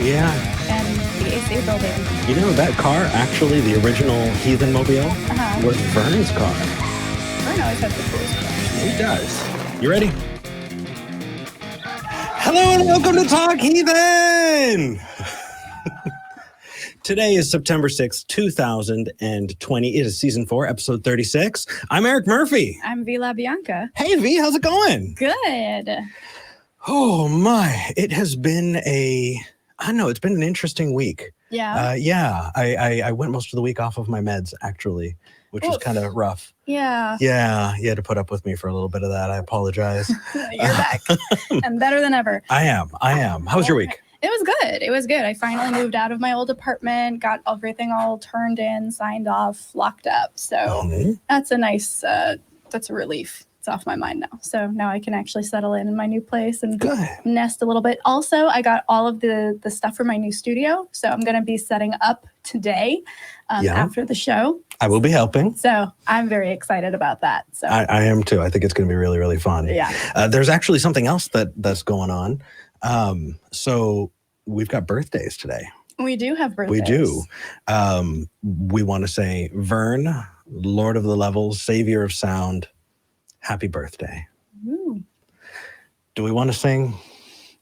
Yeah. And the AC building. You know, that car, actually, the original Heathen mobile, was Vern's car. Vern always has the coolest car. He does. You ready? Hello and welcome to Talk Heathen! Today is September 6th, 2020. It is season 4, episode 36. I'm Eric Murphy. I'm Bianca. Hey, V, how's it going? Good. Oh, my. It has been it's been an interesting week. Yeah. I went most of the week off of my meds, actually, which was kind of rough. Yeah. Yeah, you had to put up with me for a little bit of that. I apologize. You're back. I'm better than ever. I am. How was your week? It was good. I finally moved out of my old apartment, got everything all turned in, signed off, locked up. So that's a nice, that's a relief. It's off my mind now. So now I can actually settle in my new place and nest a little bit. Also, I got all of the stuff for my new studio. So I'm going to be setting up today after the show. I will be helping. So I'm very excited about that. So I am too. I think it's going to be really, really fun. Yeah. There's actually something else that's going on. So we've got birthdays today. We do have birthdays. We do. We want to say, Vern, Lord of the Levels, Savior of Sound, happy birthday. Ooh. Do we want to sing?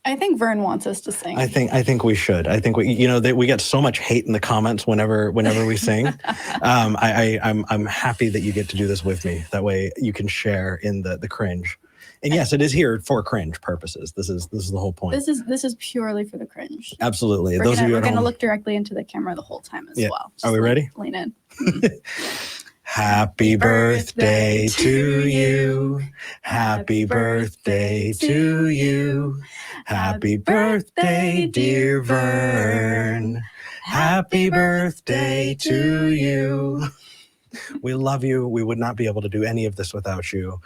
I think Vern wants us to sing. I think we should. I think we get so much hate in the comments whenever we sing. I'm happy that you get to do this with me. That way you can share in the cringe. And yes, it is here for cringe purposes. This is the whole point. This is purely for the cringe. Absolutely. We're going to look directly into the camera the whole time as well. Are we ready? Lean in. Happy birthday to you. Happy birthday to you. Happy birthday, dear Vern. Happy birthday to you. We love you. We would not be able to do any of this without you.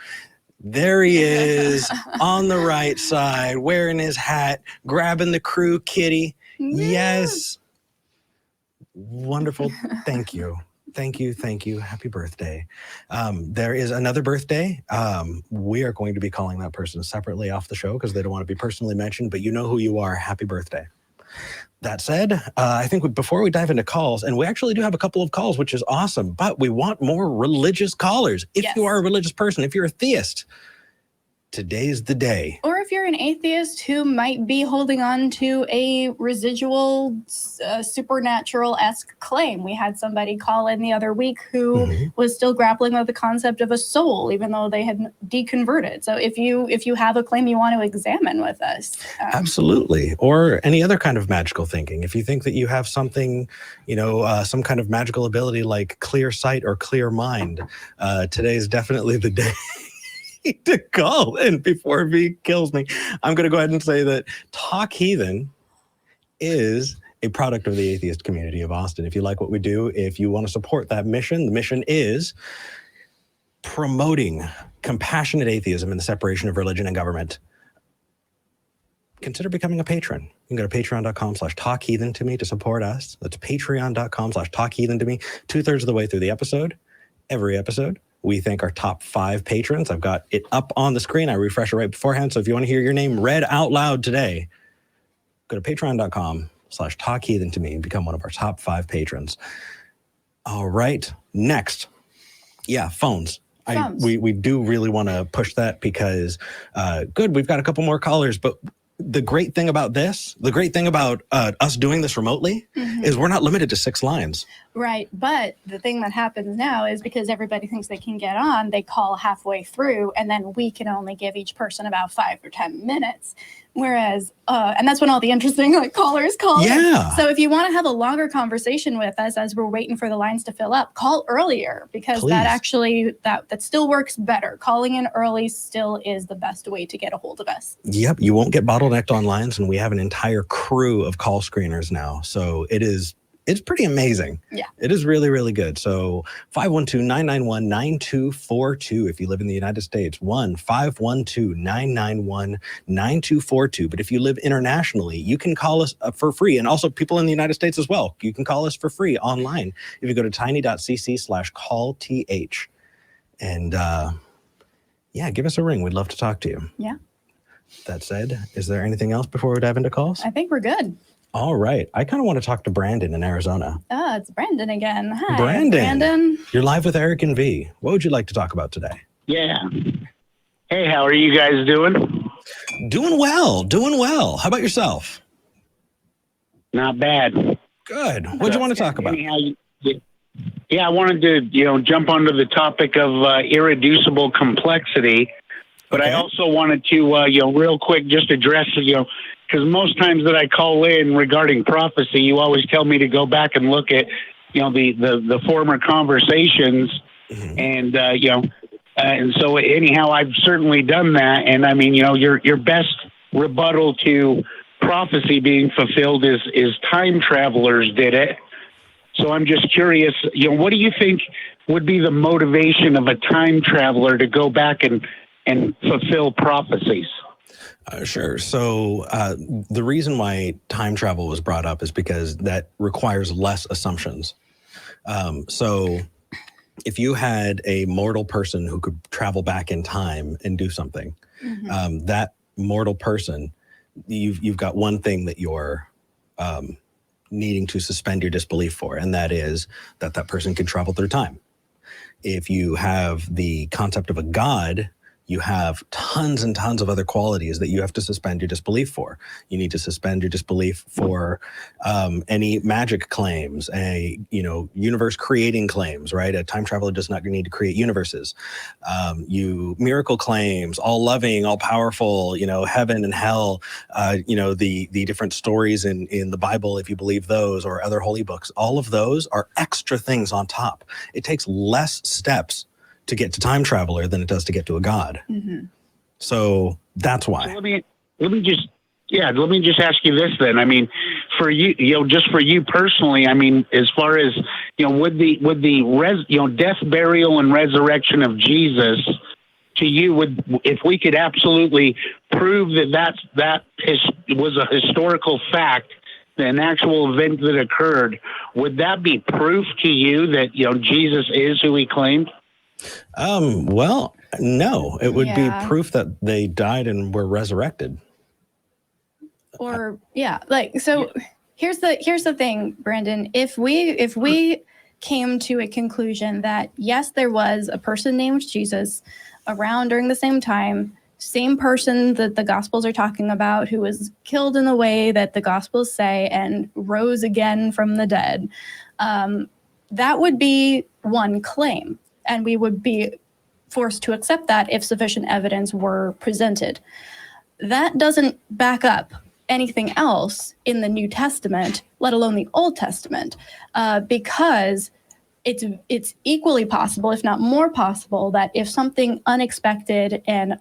There he is on the right side, wearing his hat, grabbing the crew kitty. Yes. Wonderful. Thank you. Thank you. Happy birthday. There is another birthday. We are going to be calling that person separately off the show because they don't want to be personally mentioned, but you know who you are. Happy birthday. That said, I think before we dive into calls, and we actually do have a couple of calls, which is awesome, but we want more religious callers. If you are a religious person, if you're a theist, today's the day. Or if you're an atheist who might be holding on to a residual supernatural-esque claim. We had somebody call in the other week who was still grappling with the concept of a soul, even though they had deconverted. So if you have a claim you want to examine with us. Absolutely. Or any other kind of magical thinking. If you think that you have something, some kind of magical ability like clear sight or clear mind, today is definitely the day to call. And before V kills me, I'm going to go ahead and say that Talk Heathen is a product of the atheist community of Austin. If you like what we do, if you want to support that mission, the mission is promoting compassionate atheism and the separation of religion and government. Consider becoming a patron. You can go to patreon.com/talkheathen to me to support us. That's patreon.com/talkheathen to me. 2/3 of the way through the episode, every episode, we thank our top 5 patrons. I've got it up on the screen. I refresh it right beforehand. So if you want to hear your name read out loud today, go to patreon.com/talkheathen to me and become one of our top 5 patrons. All right. Next. Yeah, phones. We do really want to push that because, we've got a couple more callers, but the great thing about us doing this remotely is we're not limited to 6 lines. Right. But the thing that happens now is because everybody thinks they can get on, they call halfway through, and then we can only give each person about 5 or 10 minutes. Whereas, and that's when all the interesting callers call. Yeah. So if you want to have a longer conversation with us as we're waiting for the lines to fill up, call earlier because that actually, that still works better. Calling in early still is the best way to get a hold of us. Yep. You won't get bottlenecked on lines, and we have an entire crew of call screeners now. So it's pretty amazing. Yeah. It is really, really good. So 512-991-9242 if you live in the United States. 1-512-991-9242. But if you live internationally, you can call us for free. And also people in the United States as well. You can call us for free online if you go to tiny.cc/callth. And give us a ring. We'd love to talk to you. Yeah. That said, is there anything else before we dive into calls? I think we're good. All right. I kind of want to talk to Brandon in Arizona. It's Brandon again. Hi, Brandon. You're live with Eric and V. What would you like to talk about today? Yeah. Hey, how are you guys doing? Doing well. How about yourself? Not bad. Good. What do you want to talk about? Anyhow, I wanted to, jump onto the topic of irreducible complexity, but I also wanted to, real quick, just address, because most times that I call in regarding prophecy, you always tell me to go back and look at, the former conversations, and and so anyhow, I've certainly done that, and I mean, your best rebuttal to prophecy being fulfilled is time travelers did it. So I'm just curious, what do you think would be the motivation of a time traveler to go back and fulfill prophecies? Sure. So the reason why time travel was brought up is because that requires less assumptions. So if you had a mortal person who could travel back in time and do something, that mortal person, you've got one thing that you're needing to suspend your disbelief for, and that is that person can travel through time. If you have the concept of a god, you have tons and tons of other qualities that you have to suspend your disbelief for. You need to suspend your disbelief for any magic claims, universe creating claims, right? A time traveler does not need to create universes. Miracle claims, all loving, all powerful, heaven and hell, the different stories in the Bible, if you believe those, or other holy books, all of those are extra things on top. It takes less steps to get to time traveler than it does to get to a god. So that's why. So let me just ask you this then. I mean, for you, just for you personally, I mean, as far as, would the death, burial, and resurrection of Jesus to you, if we could absolutely prove that was a historical fact, an actual event that occurred, would that be proof to you that, Jesus is who he claimed? Well, no, it would be proof that they died and were resurrected. Or here's the thing, Brandon. If we came to a conclusion that yes, there was a person named Jesus around during the same time, same person that the Gospels are talking about, who was killed in the way that the Gospels say and rose again from the dead, that would be one claim. And we would be forced to accept that if sufficient evidence were presented. That doesn't back up anything else in the New Testament, let alone the Old Testament, because it's equally possible, if not more possible, that if something unexpected and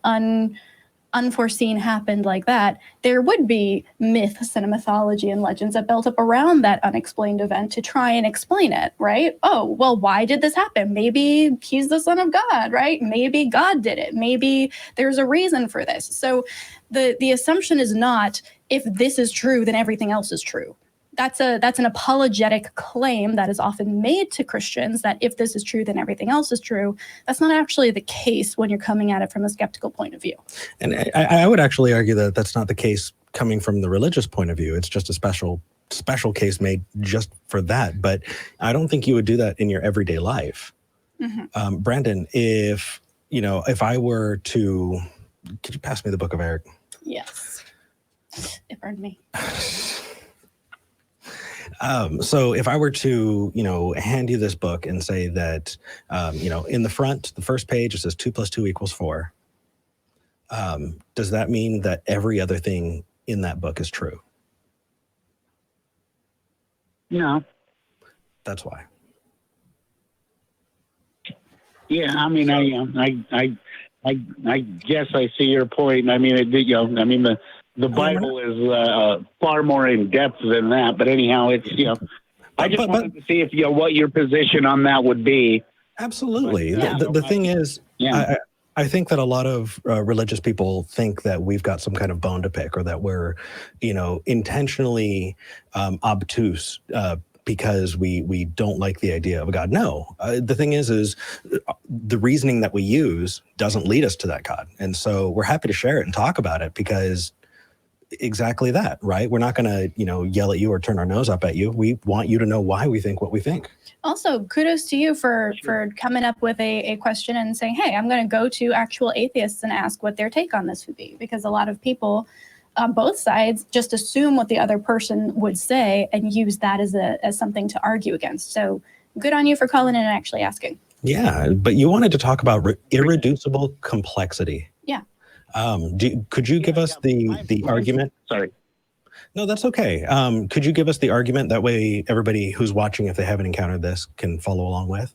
unforeseen happened like that, there would be myths and mythology and legends that built up around that unexplained event to try and explain it, right? Oh, well, why did this happen? Maybe he's the son of God, right? Maybe God did it. Maybe there's a reason for this. So the assumption is not, if this is true, then everything else is true. That's an apologetic claim that is often made to Christians, that if this is true, then everything else is true. That's not actually the case when you're coming at it from a skeptical point of view. And I would actually argue that that's not the case coming from the religious point of view. It's just a special case made just for that. But I don't think you would do that in your everyday life. Brandon, if I were to, could you pass me the book of Eric? Yes. It burned me. So if I were to, hand you this book and say that, in the front, the first page, it says 2 + 2 = 4. Does that mean that every other thing in that book is true? No. That's why. Yeah, I mean, I guess I see your point. I mean, the Bible is far more in depth than that. But anyhow, it's I just wanted to see if what your position on that would be. Absolutely. But, the thing is, I think that a lot of religious people think that we've got some kind of bone to pick, or that we're, intentionally obtuse because we don't like the idea of a God. No, the thing is the reasoning that we use doesn't lead us to that God. And so we're happy to share it and talk about it, because exactly that, right? We're not going to, yell at you or turn our nose up at you. We want you to know why we think what we think. Also, kudos to you for coming up with a question and saying, hey, I'm going to go to actual atheists and ask what their take on this would be. Because a lot of people on both sides just assume what the other person would say and use that as something to argue against. So good on you for calling in and actually asking. Yeah, but you wanted to talk about irreducible complexity. Yeah. Could you give us the argument? Sorry. No, that's okay. Could you give us the argument? That way everybody who's watching, if they haven't encountered this, can follow along with?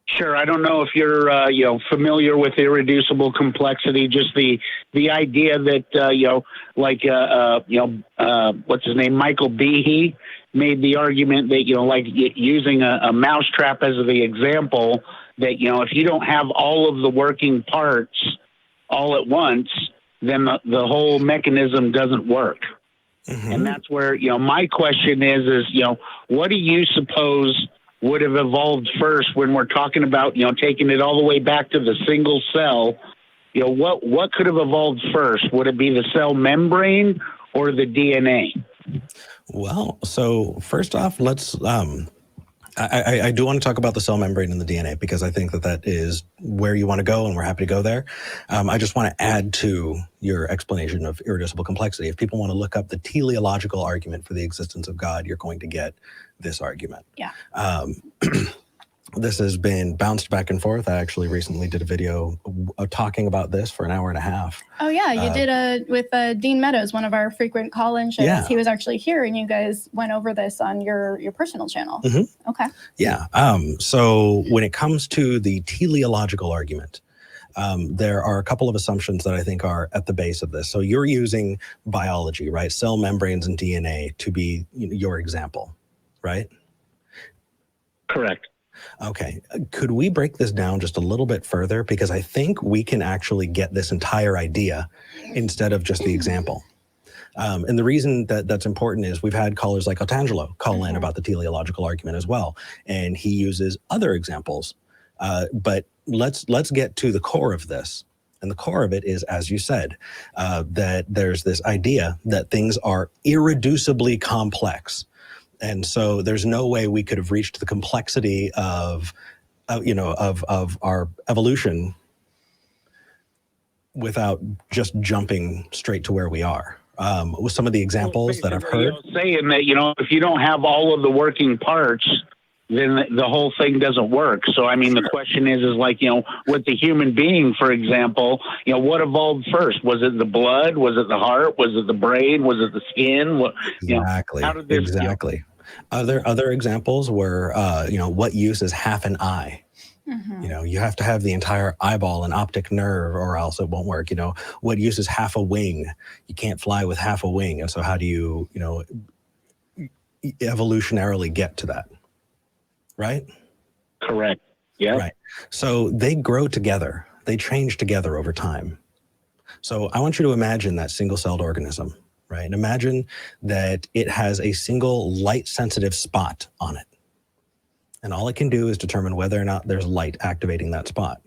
Sure. I don't know if you're, familiar with irreducible complexity, just the idea that, what's his name? Michael Behe made the argument that, using a mousetrap as the example, that, if you don't have all of the working parts all at once, then the whole mechanism doesn't work. Mm-hmm. And that's where, my question is, what do you suppose would have evolved first when we're talking about, taking it all the way back to the single cell? What could have evolved first? Would it be the cell membrane or the DNA? Well, so first off, let's, I do want to talk about the cell membrane and the DNA, because I think that is where you want to go, and we're happy to go there. I just want to add to your explanation of irreducible complexity. If people want to look up the teleological argument for the existence of God, you're going to get this argument. Yeah. This has been bounced back and forth. I actually recently did a video talking about this for an hour and a half. Oh, yeah. You did with Dean Meadows, one of our frequent call-in shows. Yeah. He was actually here, and you guys went over this on your personal channel. Mm-hmm. Okay. Yeah. So when it comes to the teleological argument, there are a couple of assumptions that I think are at the base of this. So you're using biology, right? Cell membranes and DNA to be your example, right? Correct. Okay. Could we break this down just a little bit further? Because I think we can actually get this entire idea instead of just the example. And the reason that that's important is we've had callers like Otangelo call in about the teleological argument as well. And he uses other examples. But let's get to the core of this. And the core of it is, as you said, that there's this idea that things are irreducibly complex. And so there's no way we could have reached the complexity of our evolution without just jumping straight to where we are. With some of the examples that I've heard, saying that if you don't have all of the working parts, then the whole thing doesn't work. So I mean, the question is like with the human being, for example, what evolved first? Was it the blood? Was it the heart? Was it the brain? Was it the skin? Exactly. How did this exactly? Other examples were, what use is half an eye? Mm-hmm. You have to have the entire eyeball and optic nerve, or else it won't work. What use is half a wing? You can't fly with half a wing, and so how do you, evolutionarily get to that? Right? Correct. Yeah. Right. So they grow together. They change together over time. So I want you to imagine that single-celled organism, right? And imagine that it has a single light-sensitive spot on it. And all it can do is determine whether or not there's light activating that spot.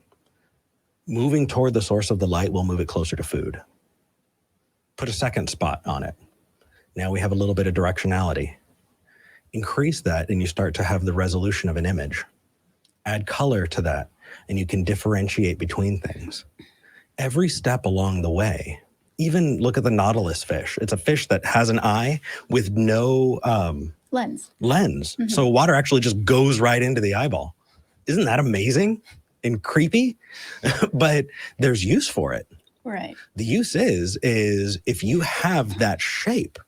Moving toward the source of the light will move it closer to food. Put a second spot on it. Now we have a little bit of directionality. Increase that and you start to have the resolution of an image. Add color to that and you can differentiate between things. Every step along the way, even look at the nautilus fish. It's a fish that has an eye with no lens. Mm-hmm. So water actually just goes right into the eyeball. Isn't that amazing and creepy? But there's use for it. Right. The use is if you have that shape,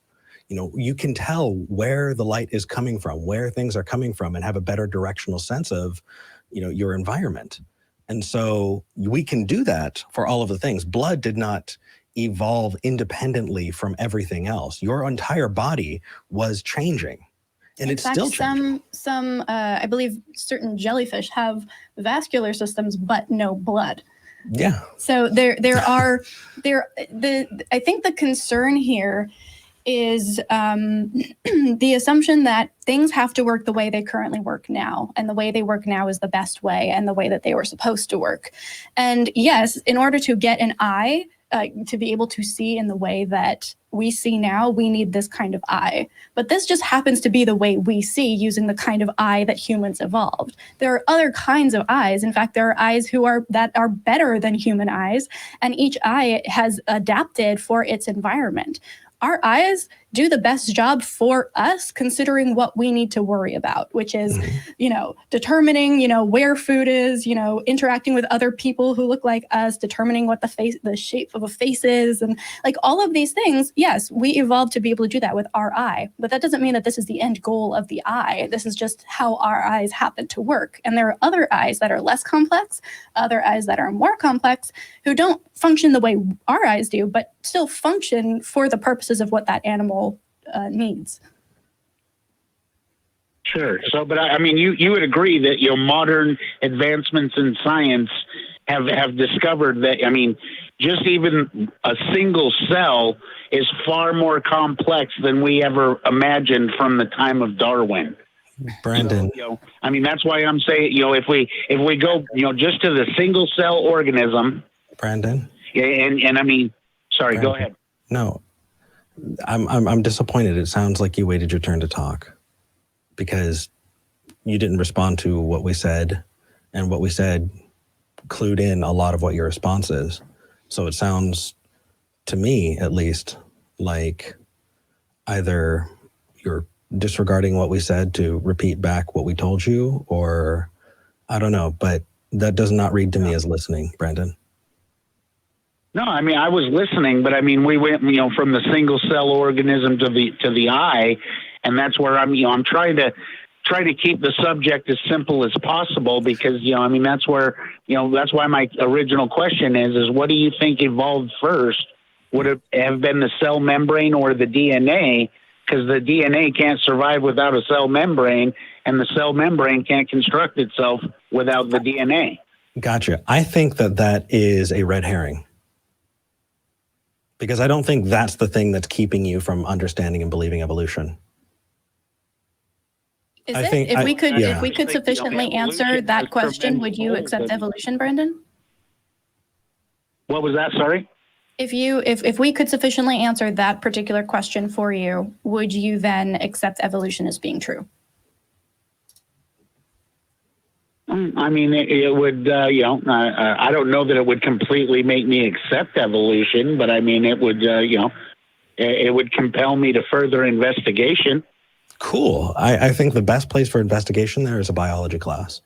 you can tell where the light is coming from, where things are coming from, and have a better directional sense of, your environment. And so we can do that for all of the things. Blood did not evolve independently from everything else. Your entire body was changing. And it's still changing. Some I believe certain jellyfish have vascular systems, but no blood. Yeah. So I think the concern here is the assumption that things have to work the way they currently work now, and the way they work now is the best way and the way that they were supposed to work. And yes, in order to get an eye, to be able to see in the way that we see now, we need this kind of eye. But this just happens to be the way we see using the kind of eye that humans evolved. There are other kinds of eyes. In fact, there are eyes that are better than human eyes, and each eye has adapted for its environment. Our eyes do the best job for us, considering what we need to worry about, which is, determining, where food is, interacting with other people who look like us, determining what the shape of a face is, and like all of these things. Yes, we evolved to be able to do that with our eye, but that doesn't mean that this is the end goal of the eye. This is just how our eyes happen to work. And there are other eyes that are less complex, other eyes that are more complex, who don't function the way our eyes do, but still function for the purposes of what that animal needs. Sure. So, but I mean, you would agree that modern advancements in science have discovered that, I mean, just even a single cell is far more complex than we ever imagined from the time of Darwin. Brandon. So, I mean, that's why I'm saying, if we go, just to the single cell organism, Brandon. and I mean, sorry, Brandon. Go ahead. No, I'm disappointed. It sounds like you waited your turn to talk because you didn't respond to what we said, and what we said clued in a lot of what your response is. So it sounds to me, at least, like either you're disregarding what we said to repeat back what we told you, or I don't know, but that does not read to me as listening, Brandon. No, I mean, I was listening, but I mean, we went, from the single cell organism to the eye, and that's where I'm trying to keep the subject as simple as possible, because, I mean, that's where, that's why my original question is what do you think evolved first? Would it have been the cell membrane or the DNA? Because the DNA can't survive without a cell membrane, and the cell membrane can't construct itself without the DNA. Gotcha. I think that is a red herring. Because I don't think that's the thing that's keeping you from understanding and believing evolution. If we could sufficiently answer that question, would you accept evolution, Brandon? What was that? Sorry? If we could sufficiently answer that particular question for you, would you then accept evolution as being true? I mean, it would, I don't know that it would completely make me accept evolution, but I mean, it would, it would compel me to further investigation. Cool. I think the best place for investigation there is a biology class.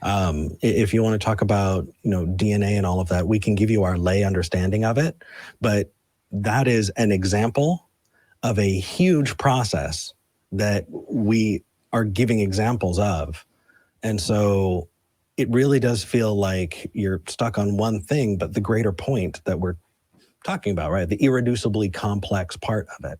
If you want to talk about, DNA and all of that, we can give you our lay understanding of it, but that is an example of a huge process that we are giving examples of. And so it really does feel like you're stuck on one thing, but the greater point that we're talking about, right? The irreducibly complex part of it.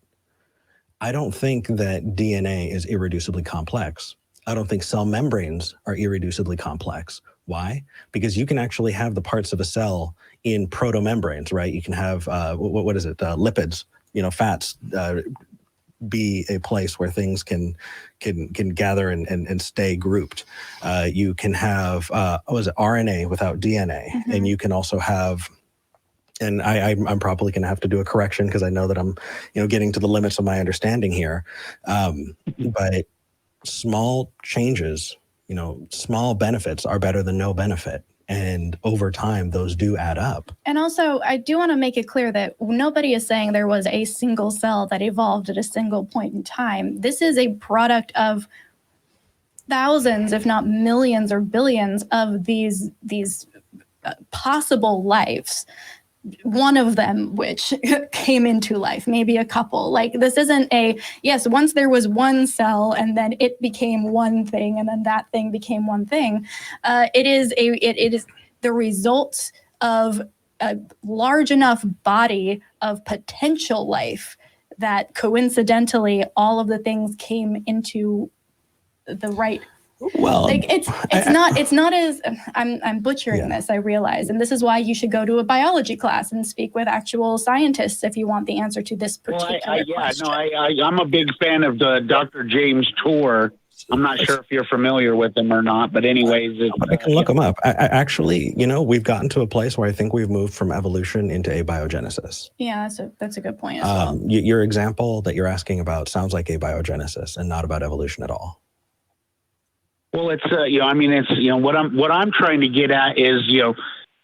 I don't think that DNA is irreducibly complex. I don't think cell membranes are irreducibly complex. Why? Because you can actually have the parts of a cell in protomembranes, right? You can have, what is it? Lipids, fats, be a place where things can gather and stay grouped. You can have RNA without DNA, mm-hmm. And you can also have, and I'm probably going to have to do a correction because I know that I'm getting to the limits of my understanding here. But small changes, small benefits are better than no benefit. And over time, those do add up. And also, I do want to make it clear that nobody is saying there was a single cell that evolved at a single point in time. This is a product of thousands, if not millions or billions of these possible lives. One of them which came into life, maybe a couple. Like, this isn't once there was one cell and then it became one thing and then that thing became one thing. It is the result of a large enough body of potential life that coincidentally all of the things came into the right. Well, it's not as I'm butchering this, I realize, and this is why you should go to a biology class and speak with actual scientists if you want the answer to this particular question. I'm a big fan of Dr. James Tour. I'm not sure if you're familiar with them or not, but anyways, I can look them up. Actually, we've gotten to a place where I think we've moved from evolution into abiogenesis. Yeah, that's a good point as well. Your example that you're asking about sounds like abiogenesis and not about evolution at all. Well, it's what I'm trying to get at is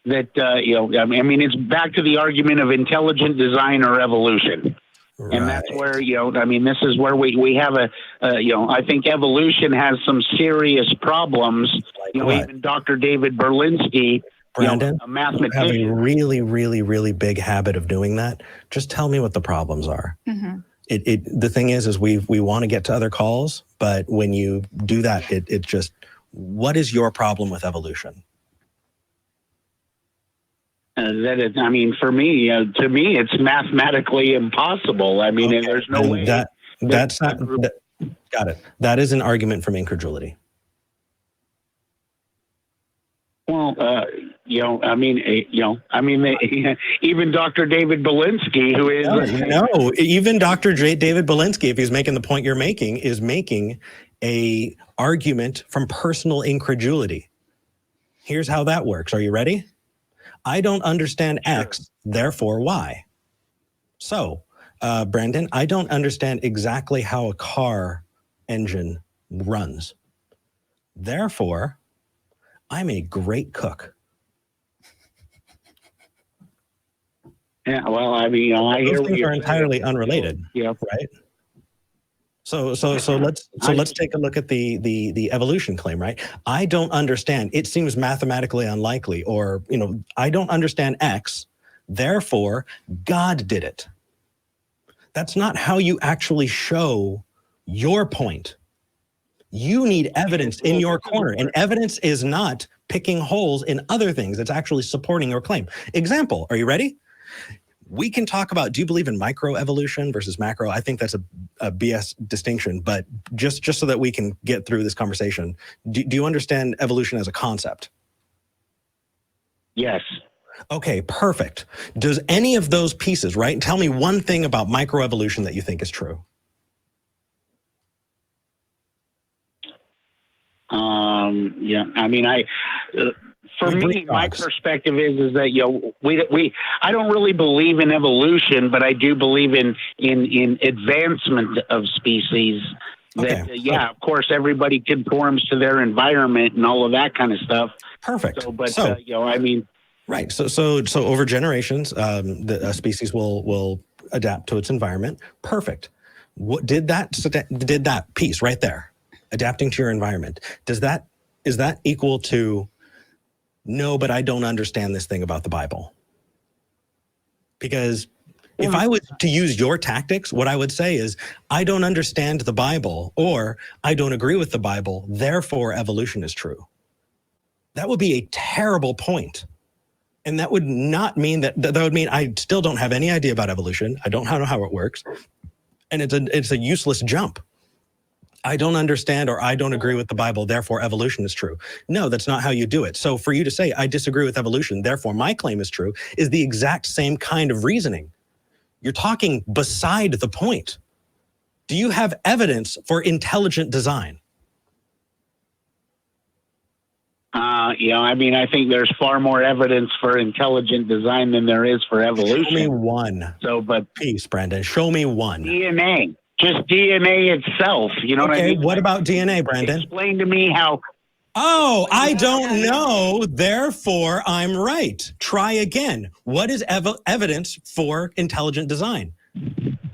that it's back to the argument of intelligent design or evolution. Right. And that's where, this is where we have I think evolution has some serious problems. Even Dr. David Berlinski, Brandon, a mathematician. have a really, really, really big habit of doing that. Just tell me what the problems are. Mm-hmm. The thing is we want to get to other calls, but when you do that, it just, what is your problem with evolution? For me, to me, it's mathematically impossible. There's no way. That's not. Got it. That is an argument from incredulity. Well, even Dr. David Berlinski, who is even Dr. David Berlinski, if he's making the point you're making, is making a argument from personal incredulity. Here's how that works. Are you ready? I don't understand X, therefore Y. So, Brandon, I don't understand exactly how a car engine runs. Therefore, I'm a great cook. Yeah, well, I hear those things are entirely unrelated. Yeah. Right. So let's take a look at the evolution claim, right? I don't understand. It seems mathematically unlikely, or I don't understand X, therefore God did it. That's not how you actually show your point. You need evidence in your corner, and evidence is not picking holes in other things. It's actually supporting your claim. Example, are you ready? We can talk about, do you believe in microevolution versus macro? I think that's a BS distinction, but just so that we can get through this conversation, do you understand evolution as a concept? Yes. Okay, perfect. Does any of those pieces, right? Tell me one thing about microevolution that you think is true. For me, my perspective is that I don't really believe in evolution, but I do believe in advancement of species. Of course, everybody conforms to their environment and all of that kind of stuff. Perfect. Right. So over generations, the species will adapt to its environment. Perfect. What did that piece right there, adapting to your environment? Is that equal to no, but I don't understand this thing about the Bible? Because if I was to use your tactics, what I would say is, I don't understand the Bible, or I don't agree with the Bible, therefore evolution is true. That would be a terrible point. And that would not mean that would mean I still don't have any idea about evolution. I don't know how it works. And it's a useless jump. I don't understand, or I don't agree with the Bible, therefore evolution is true. No, that's not how you do it. So for you to say, I disagree with evolution, therefore my claim is true, is the exact same kind of reasoning. You're talking beside the point. Do you have evidence for intelligent design? I think there's far more evidence for intelligent design than there is for evolution. Show me one. Peace, Brandon. Show me one. DNA. Just DNA itself. You know what I mean? What about DNA, Brandon? Explain to me how. Oh, I don't know. Therefore, I'm right. Try again. What is evidence for intelligent design?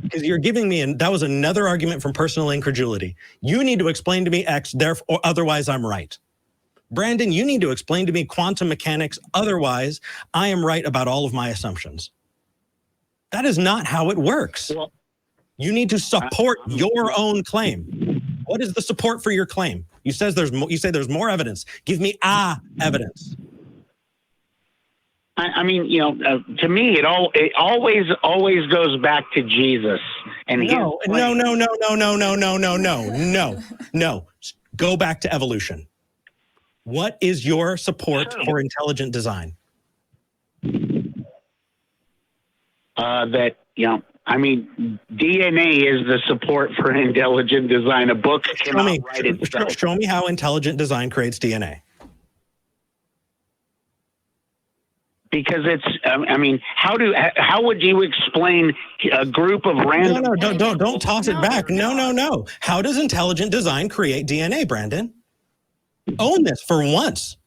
Because you're giving me, and that was another argument from personal incredulity. You need to explain to me X, therefore, otherwise I'm right. Brandon, you need to explain to me quantum mechanics, otherwise I am right about all of my assumptions. That is not how it works. Well, you need to support your own claim. What is the support for your claim? You say there's more evidence. Give me evidence. To me, it always goes back to Jesus. And no. Go back to evolution. What is your support for intelligent design? I mean, DNA is the support for intelligent design. A book cannot write itself. Show me how intelligent design creates DNA. Because it's, I mean, how would you explain a group of random? No, don't toss it back. No. How does intelligent design create DNA, Brandon? Own this for once.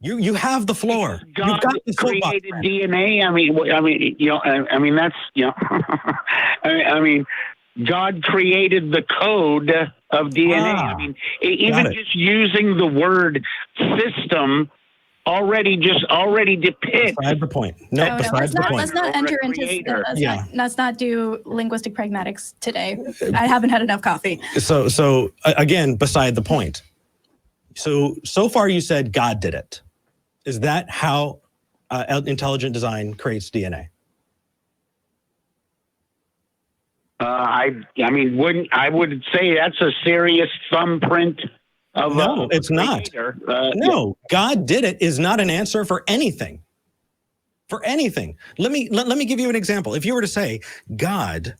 You have the floor. God You've got the created DNA. I mean, you know, I mean that's, you know, I mean, God created the code of DNA. I mean, even just using the word system already depicts. Beside the point. No, besides the point. Let's not enter into. Let's not do linguistic pragmatics today. I haven't had enough coffee. So again, beside the point. So far you said God did it. Is that how intelligent design creates DNA? I mean, I would say that's a serious thumbprint of no, it's not. No, God did it is not an answer for anything. For anything. Let me give you an example. If you were to say God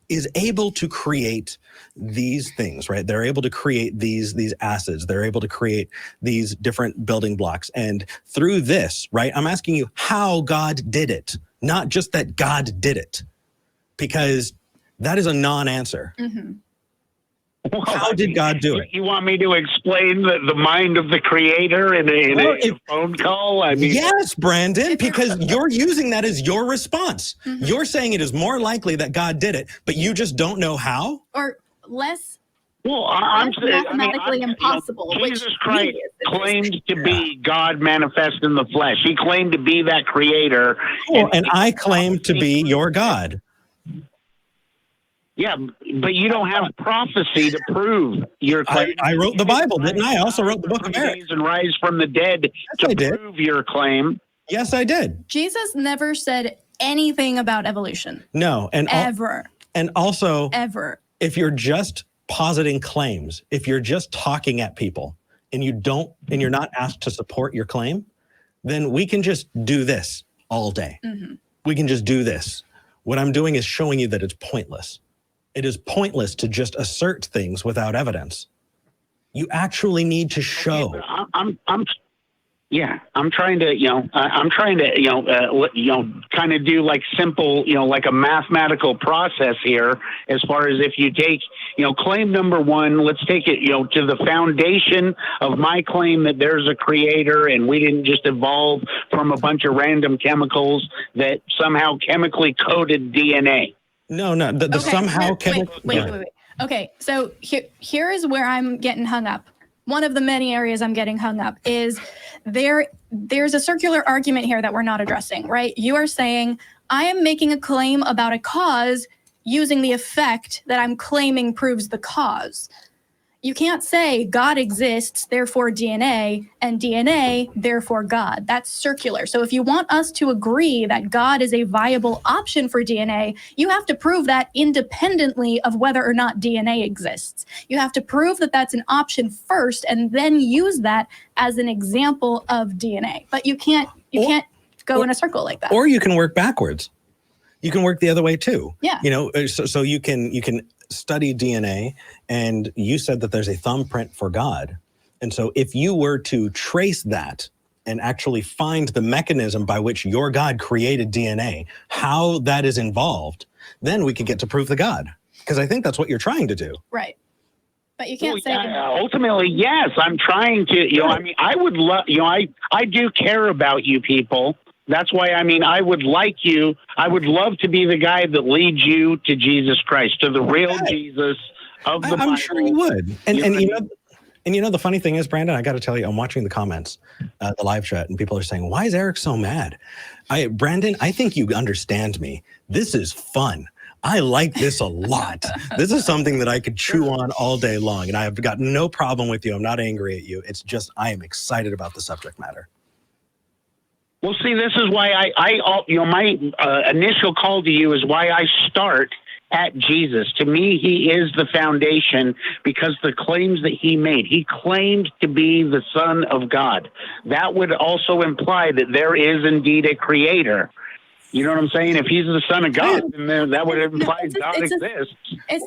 is able to create these things, right? They're able to create these acids. They're able to create these different building blocks. And through this, right, I'm asking you how God did it, not just that God did it, because that is a non-answer. Mm-hmm. Well, how did God do it? You want me to explain the mind of the creator in a phone call? I mean, yes, Brandon, because you're using that as your response. Mm-hmm. You're saying it is more likely that God did it, but you just don't know how? Or less. Well, I'm mathematically impossible. You know, Jesus Christ claimed to be God manifest in the flesh. He claimed to be that creator. Cool. And I claim to be your God. Yeah, but you don't have prophecy to prove your claim. I wrote the Bible, didn't I? I also wrote the book of Eric. And rise from the dead to prove your claim. Yes, I did. Jesus never said anything about evolution. No, and ever. And also, ever. If you're just positing claims, if you're just talking at people, and you're not asked to support your claim, then we can just do this all day. Mm-hmm. We can just do this. What I'm doing is showing you that it's pointless. It is pointless to just assert things without evidence. You actually need to show. I'm trying to, kind of do like simple, like a mathematical process here, as far as if you take, claim number one, let's take it, to the foundation of my claim that there's a creator and we didn't just evolve from a bunch of random chemicals that somehow chemically coded DNA. No, somehow chemical. Wait. Okay, so here is where I'm getting hung up. One of the many areas I'm getting hung up is there's a circular argument here that we're not addressing, right? You are saying, I am making a claim about a cause using the effect that I'm claiming proves the cause. You can't say God exists, therefore DNA, and DNA, therefore God. That's circular. So if you want us to agree that God is a viable option for DNA, you have to prove that independently of whether or not DNA exists. You have to prove that that's an option first and then use that as an example of DNA. But you can't go in a circle like that. Or you can work backwards. You can work the other way too. Yeah. So you can study DNA, and you said that there's a thumbprint for God. And so if you were to trace that and actually find the mechanism by which your God created DNA, how that is involved, then we could get to prove the God. Because I think that's what you're trying to do. Right. But you can't say ultimately, yes, I'm trying to, I would love, I do care about you people. That's why, I would love to be the guy that leads you to Jesus Christ, to the real Jesus of the Bible. I'm sure you would. And the funny thing is, Brandon, I got to tell you, I'm watching the comments, the live chat, and people are saying, why is Eric so mad? Brandon, I think you understand me. This is fun. I like this a lot. This is something that I could chew on all day long, and I have got no problem with you. I'm not angry at you. It's just I am excited about the subject matter. Well, see, this is why my initial call to you is why I start at Jesus. To me, he is the foundation because the claims that he made, he claimed to be the Son of God. That would also imply that there is indeed a creator. You know what I'm saying? If he's the Son of God, then that would imply God exists. It's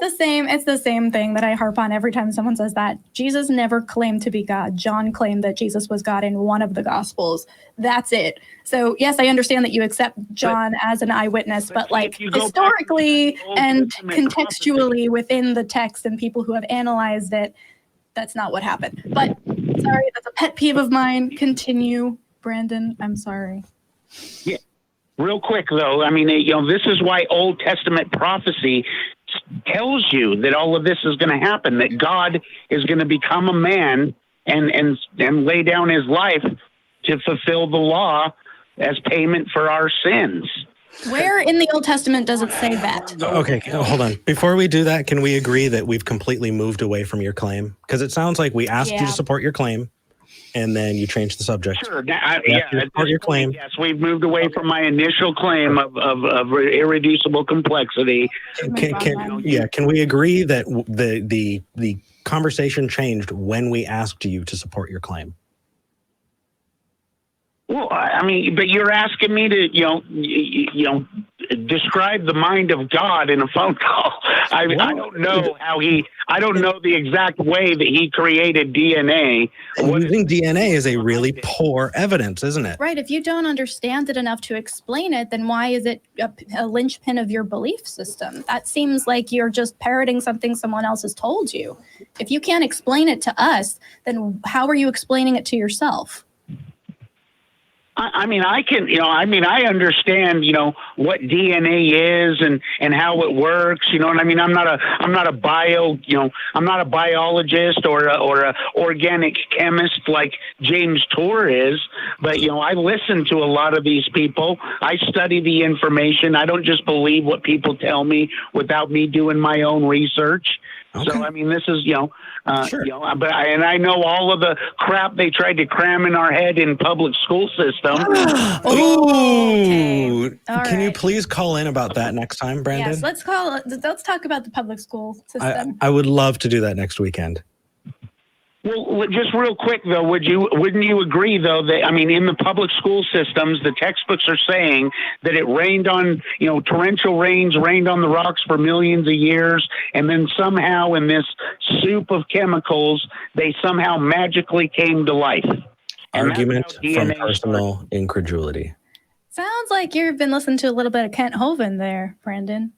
the same thing that I harp on every time someone says that. Jesus never claimed to be God. John claimed that Jesus was God in one of the Gospels. That's it. So yes, I understand that you accept John as an eyewitness, but like historically and contextually within the text and people who have analyzed it, that's not what happened. But sorry, that's a pet peeve of mine. Continue, Brandon. I'm sorry. Yeah. Real quick, though, I mean, this is why Old Testament prophecy tells you that all of this is going to happen, that God is going to become a man and lay down his life to fulfill the law as payment for our sins. Where in the Old Testament does it say that? Okay, hold on. Before we do that, can we agree that we've completely moved away from your claim? Because it sounds like we asked you to support your claim, and then you changed the subject. Sure. Your claim. Yes, we've moved away from my initial claim of irreducible complexity. Can we agree that the conversation changed when we asked you to support your claim? Well, I mean, but you're asking me to, describe the mind of God in a phone call. I don't know I don't know the exact way that he created DNA. Using DNA is a really poor evidence, isn't it? Right. If you don't understand it enough to explain it, then why is it a linchpin of your belief system? That seems like you're just parroting something someone else has told you. If you can't explain it to us, then how are you explaining it to yourself? I mean, I understand, what DNA is and how it works. You know what I mean? I'm not a biologist or a organic chemist like James Tour is. But, I listen to a lot of these people. I study the information. I don't just believe what people tell me without me doing my own research. Okay. So, I mean, this is, sure. But I know all of the crap they tried to cram in our head in public school system. Ooh. Okay. Can you please call in about that next time, Brandon? Yes, let's talk about the public school system. I would love to do that next weekend. Well, just real quick though, wouldn't you agree though that, I mean, in the public school systems, the textbooks are saying that it rained on, torrential rains rained on the rocks for millions of years, and then somehow in this soup of chemicals, they somehow magically came to life. Argument from personal incredulity. Sounds like you've been listening to a little bit of Kent Hovind there, Brandon.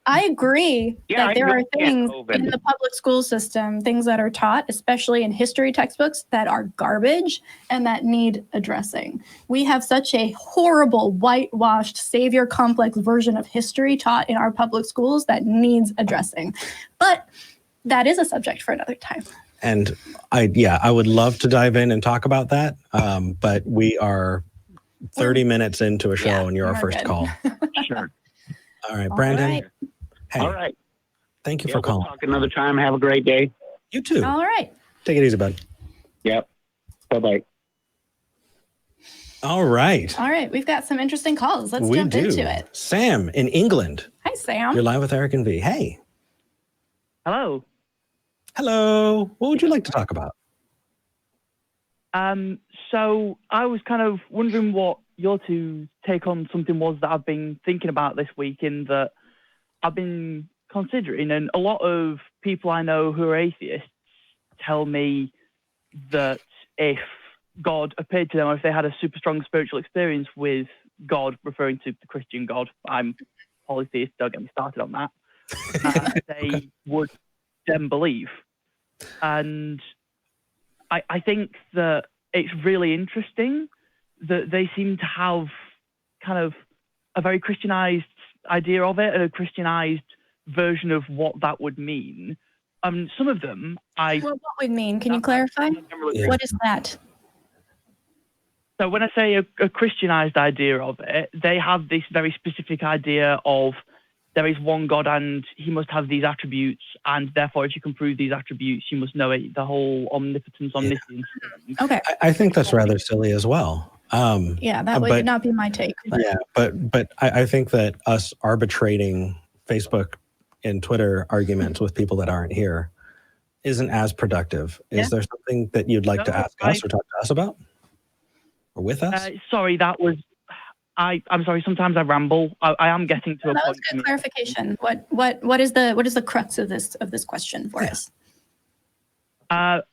I agree that there are things in the public school system, things that are taught, especially in history textbooks, that are garbage and that need addressing. We have such a horrible, whitewashed, savior complex version of history taught in our public schools that needs addressing. But that is a subject for another time. And I would love to dive in and talk about that. But we are 30 minutes into a show and you're our first call. Sure. All right, Brandon. All right. Hey, all right. Thank you for calling. We'll talk another time. Have a great day. You too. All right. Take it easy, bud. Yep. Bye-bye. All right. All right. We've got some interesting calls. Let's jump into it. Sam in England. Hi, Sam. You're live with Eric and V. Hey. Hello. Hello. What would you like to talk about? So I was kind of wondering what your two take on something was that I've been thinking about this week, in that I've been considering, and a lot of people I know who are atheists tell me that if God appeared to them, or if they had a super strong spiritual experience with God, referring to the Christian God, I'm polytheist, don't get me started on that, they would then believe. And I think that it's really interesting that they seem to have kind of a very Christianized idea of it, and a Christianized version of what that would mean. Some of them, what would mean? Can you clarify? Yeah. What is that? So when I say a Christianized idea of it, they have this very specific idea of there is one God and he must have these attributes, and therefore if you can prove these attributes, you must know it, the whole omnipotence, omniscience. Yeah. Okay. I think that's rather silly as well. That would not be my take. But. Yeah, but I think that us arbitrating Facebook and Twitter arguments with people that aren't here isn't as productive. Is there something that you'd like to ask us or talk to us about? Or with us? Sorry, that was I'm sorry. Sometimes I ramble. I am getting to a That was point. good clarification. What is the crux of this question for us? That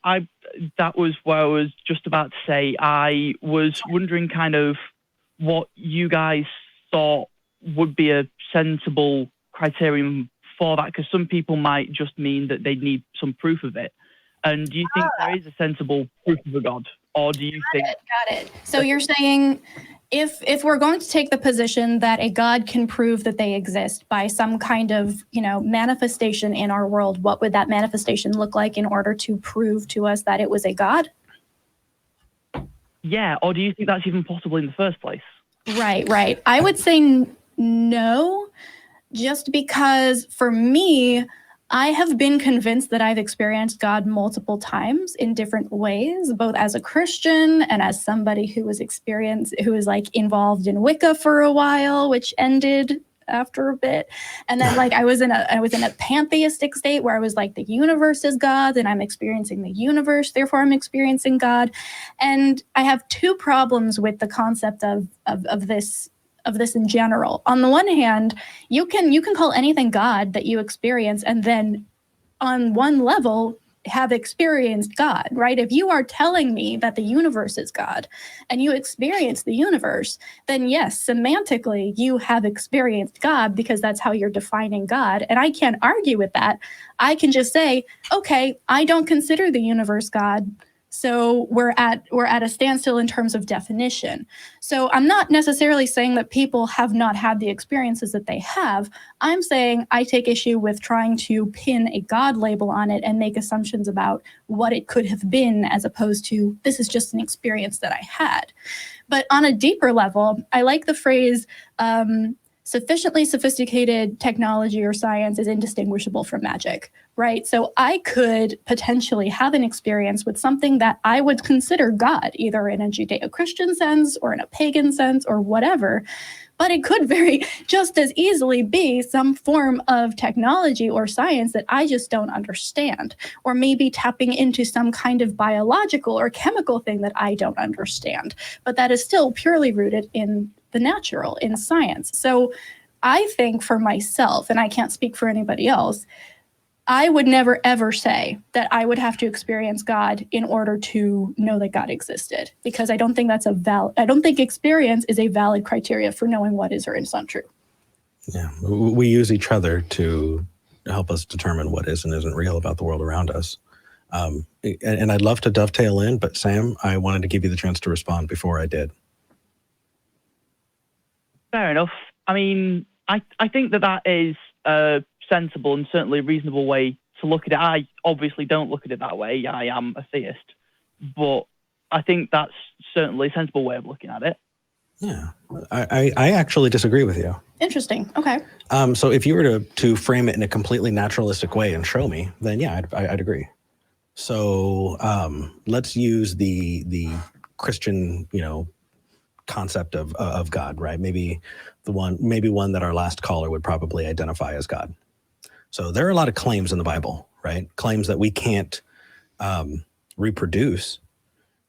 was what I was just about to say. I was wondering kind of what you guys thought would be a sensible criterion for that, because some people might just mean that they need some proof of it. And do you think there is a sensible proof of a God, or do you think? Got it. So you're saying, if we're going to take the position that a God can prove that they exist by some kind of, manifestation in our world, what would that manifestation look like in order to prove to us that it was a God? Yeah, or do you think that's even possible in the first place? Right. I would say no, just because for me, I have been convinced that I've experienced God multiple times in different ways, both as a Christian and as somebody who was like involved in Wicca for a while, which ended after a bit. And then like I was in a pantheistic state where I was like, the universe is God and I'm experiencing the universe, therefore I'm experiencing God. And I have two problems with the concept of this in general. On the one hand, you can call anything God that you experience and then on one level have experienced God, right? If you are telling me that the universe is God and you experience the universe, then yes, semantically you have experienced God because that's how you're defining God. And I can't argue with that. I can just say, okay, I don't consider the universe God. So we're at a standstill in terms of definition. So I'm not necessarily saying that people have not had the experiences that they have. I'm saying I take issue with trying to pin a God label on it and make assumptions about what it could have been, as opposed to this is just an experience that I had. But on a deeper level, I like the phrase, sufficiently sophisticated technology or science is indistinguishable from magic, right? So I could potentially have an experience with something that I would consider God, either in a Judeo-Christian sense or in a pagan sense or whatever. But it could very just as easily be some form of technology or science that I just don't understand, or maybe tapping into some kind of biological or chemical thing that I don't understand, but that is still purely rooted in the natural, in science. So I think for myself, and I can't speak for anybody else, I would never ever say that I would have to experience God in order to know that God existed, because I don't think I don't think experience is a valid criteria for knowing what is or is not true. Yeah, we use each other to help us determine what is and isn't real about the world around us. And I'd love to dovetail in, but Sam, I wanted to give you the chance to respond before I did. Fair enough. I mean, I think that is a sensible and certainly a reasonable way to look at it. I obviously don't look at it that way. I am a theist, but I think that's certainly a sensible way of looking at it. Yeah, I actually disagree with you. Interesting. Okay. So if you were to frame it in a completely naturalistic way and show me, then yeah, I'd agree. So let's use the Christian, concept of God, right? Maybe one that our last caller would probably identify as God. So there are a lot of claims in the Bible, right? Claims that we can't reproduce,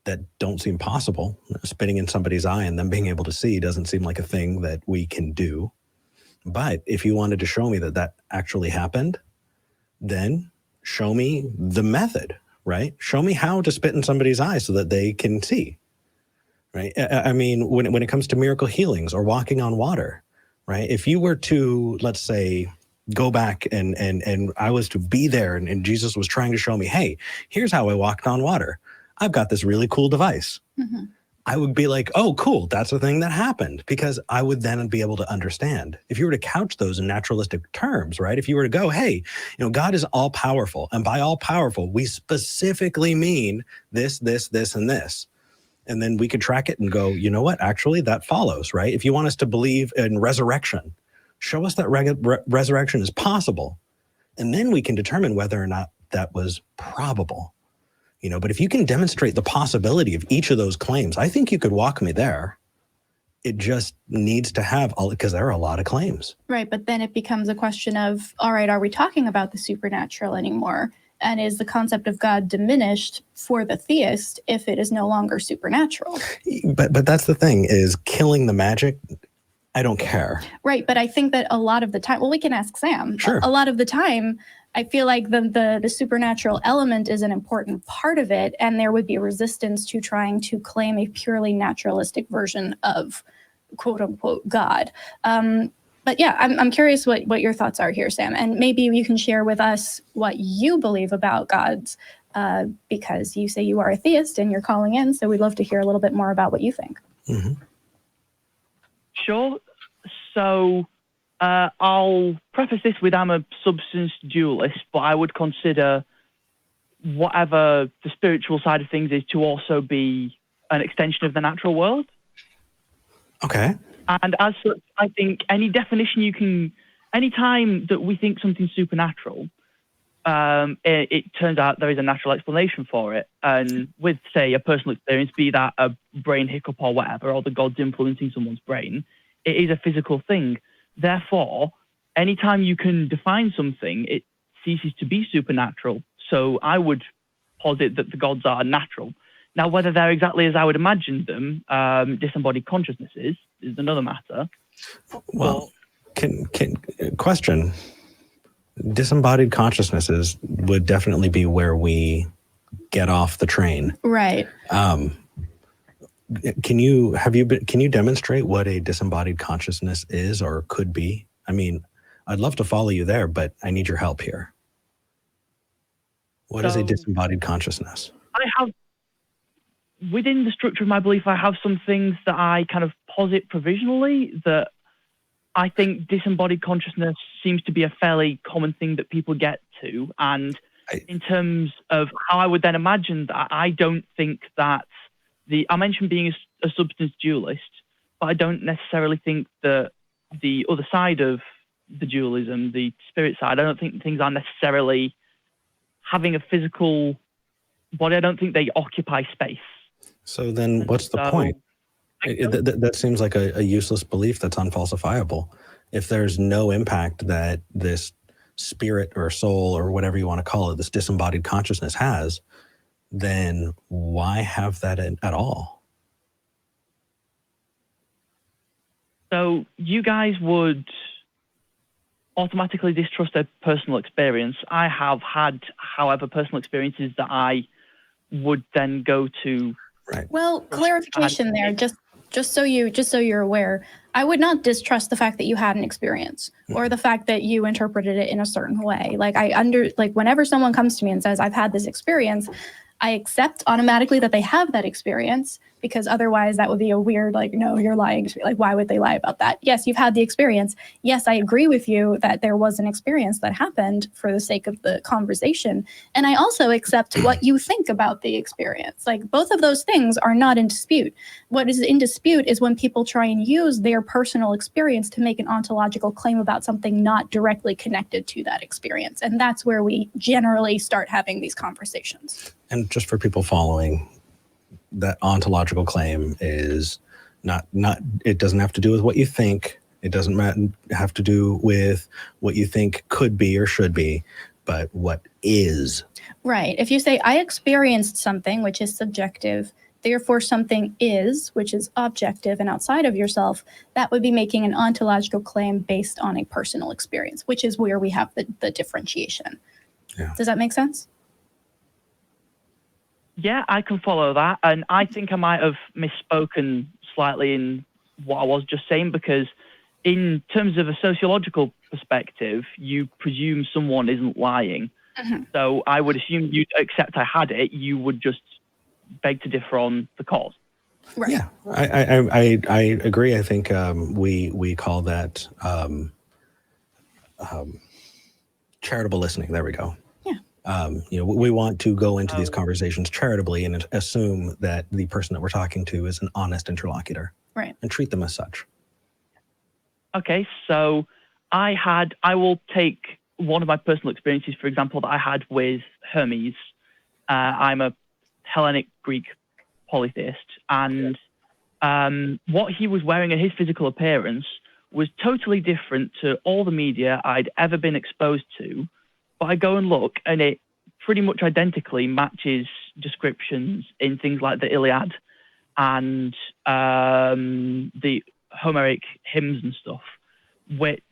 that don't seem possible. Spitting in somebody's eye and them being able to see doesn't seem like a thing that we can do. But if you wanted to show me that actually happened, then show me the method, right? Show me how to spit in somebody's eye so that they can see. Right. I mean, when it comes to miracle healings or walking on water, right? If you were to, let's say, go back and I was to be there and Jesus was trying to show me, hey, here's how I walked on water. I've got this really cool device. Mm-hmm. I would be like, oh, cool. That's a thing that happened, because I would then be able to understand. If you were to couch those in naturalistic terms, right? If you were to go, hey, God is all powerful, and by all powerful, we specifically mean this, and this. And then we could track it and go, you know what? Actually, that follows, right? If you want us to believe in resurrection, show us that resurrection is possible. And then we can determine whether or not that was probable. But if you can demonstrate the possibility of each of those claims, I think you could walk me there. It just needs to have, because there are a lot of claims. Right. But then it becomes a question of, all right, are we talking about the supernatural anymore? And is the concept of God diminished for the theist if it is no longer supernatural? But that's the thing, is killing the magic, I don't care. Right, but I think that a lot of the time, well, we can ask Sam. Sure. A lot of the time, I feel like the supernatural element is an important part of it, and there would be resistance to trying to claim a purely naturalistic version of quote unquote God. But yeah, I'm curious what your thoughts are here, Sam, and maybe you can share with us what you believe about gods, because you say you are a theist and you're calling in, so we'd love to hear a little bit more about what you think. Mm-hmm. Sure. So I'll preface this with I'm a substance dualist, but I would consider whatever the spiritual side of things is to also be an extension of the natural world. Okay. And as such, I think any time that we think something's supernatural, it turns out there is a natural explanation for it. And with, say, a personal experience, be that a brain hiccup or whatever, or the gods influencing someone's brain, it is a physical thing. Therefore, anytime you can define something, it ceases to be supernatural. So I would posit that the gods are natural. Now, whether they're exactly as I would imagine them, disembodied consciousnesses, is another matter. Well, question. Disembodied consciousnesses would definitely be where we get off the train. Right. Can you demonstrate what a disembodied consciousness is or could be? I mean, I'd love to follow you there, but I need your help here. What is a disembodied consciousness? Within the structure of my belief, I have some things that I kind of posit provisionally that I think disembodied consciousness seems to be a fairly common thing that people get to. And in terms of how I would then imagine that, I don't think that I mentioned being a substance dualist, but I don't necessarily think that the other side of the dualism, the spirit side, I don't think things are necessarily having a physical body. I don't think they occupy space. So then what's the point? That seems like a useless belief that's unfalsifiable. If there's no impact that this spirit or soul or whatever you want to call it, this disembodied consciousness has, then why have that at all? So you guys would automatically distrust a personal experience. I have had, however, personal experiences that I would then go to. Right. Well, clarification there, just so you're aware, I would not distrust the fact that you had an experience or the fact that you interpreted it in a certain way. Like whenever someone comes to me and says, I've had this experience, I accept automatically that they have that experience, because otherwise that would be a weird, like, no, you're lying to me. Like, why would they lie about that? Yes, you've had the experience. Yes, I agree with you that there was an experience that happened for the sake of the conversation. And I also accept what you think about the experience. Like, both of those things are not in dispute. What is in dispute is when people try and use their personal experience to make an ontological claim about something not directly connected to that experience. And that's where we generally start having these conversations. And just for people following, that ontological claim is not it doesn't have to do with what you think. It doesn't have to do with what you think could be or should be, but what is. Right. If you say, I experienced something, which is subjective, therefore something is, which is objective and outside of yourself, that would be making an ontological claim based on a personal experience, which is where we have the differentiation. Yeah. Does that make sense? Yeah, I can follow that. And I think I might have misspoken slightly in what I was just saying, because in terms of a sociological perspective, you presume someone isn't lying. Mm-hmm. So I would assume you'd accept I had it. You would just beg to differ on the cause. Right. Yeah, I agree. I think we call that charitable listening. There we go. We want to go into these conversations charitably and assume that the person that we're talking to is an honest interlocutor, right? And treat them as such. Okay, so I will take one of my personal experiences, for example, that I had with Hermes. I'm a Hellenic Greek polytheist, and what he was wearing in his physical appearance was totally different to all the media I'd ever been exposed to. But I go and look, and it pretty much identically matches descriptions in things like the Iliad and the Homeric hymns and stuff, which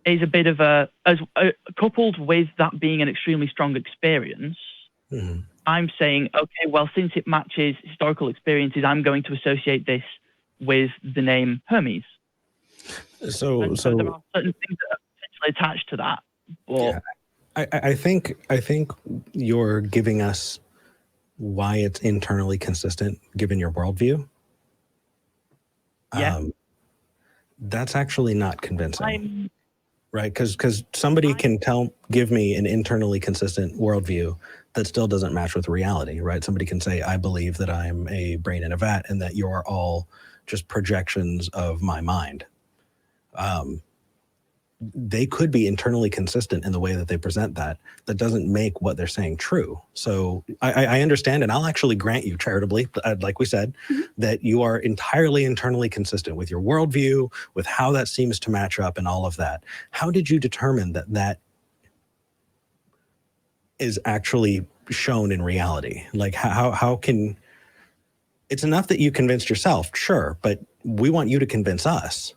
is a bit of coupled with that being an extremely strong experience. Mm-hmm. I'm saying, okay, well, since it matches historical experiences, I'm going to associate this with the name Hermes. So there are certain things that are potentially attached to that. But yeah, I think you're giving us why it's internally consistent given your worldview. Yeah. That's actually not convincing. Right, because somebody can give me an internally consistent worldview that still doesn't match with reality, right? Somebody can say, I believe that I'm a brain in a vat and that you're all just projections of my mind. They could be internally consistent in the way that they present that. That doesn't make what they're saying true. So I understand, and I'll actually grant you charitably, like we said, that you are entirely internally consistent with your worldview, with how that seems to match up and all of that. How did you determine that that is actually shown in reality? Like how can, it's enough that you convinced yourself, sure, but we want you to convince us.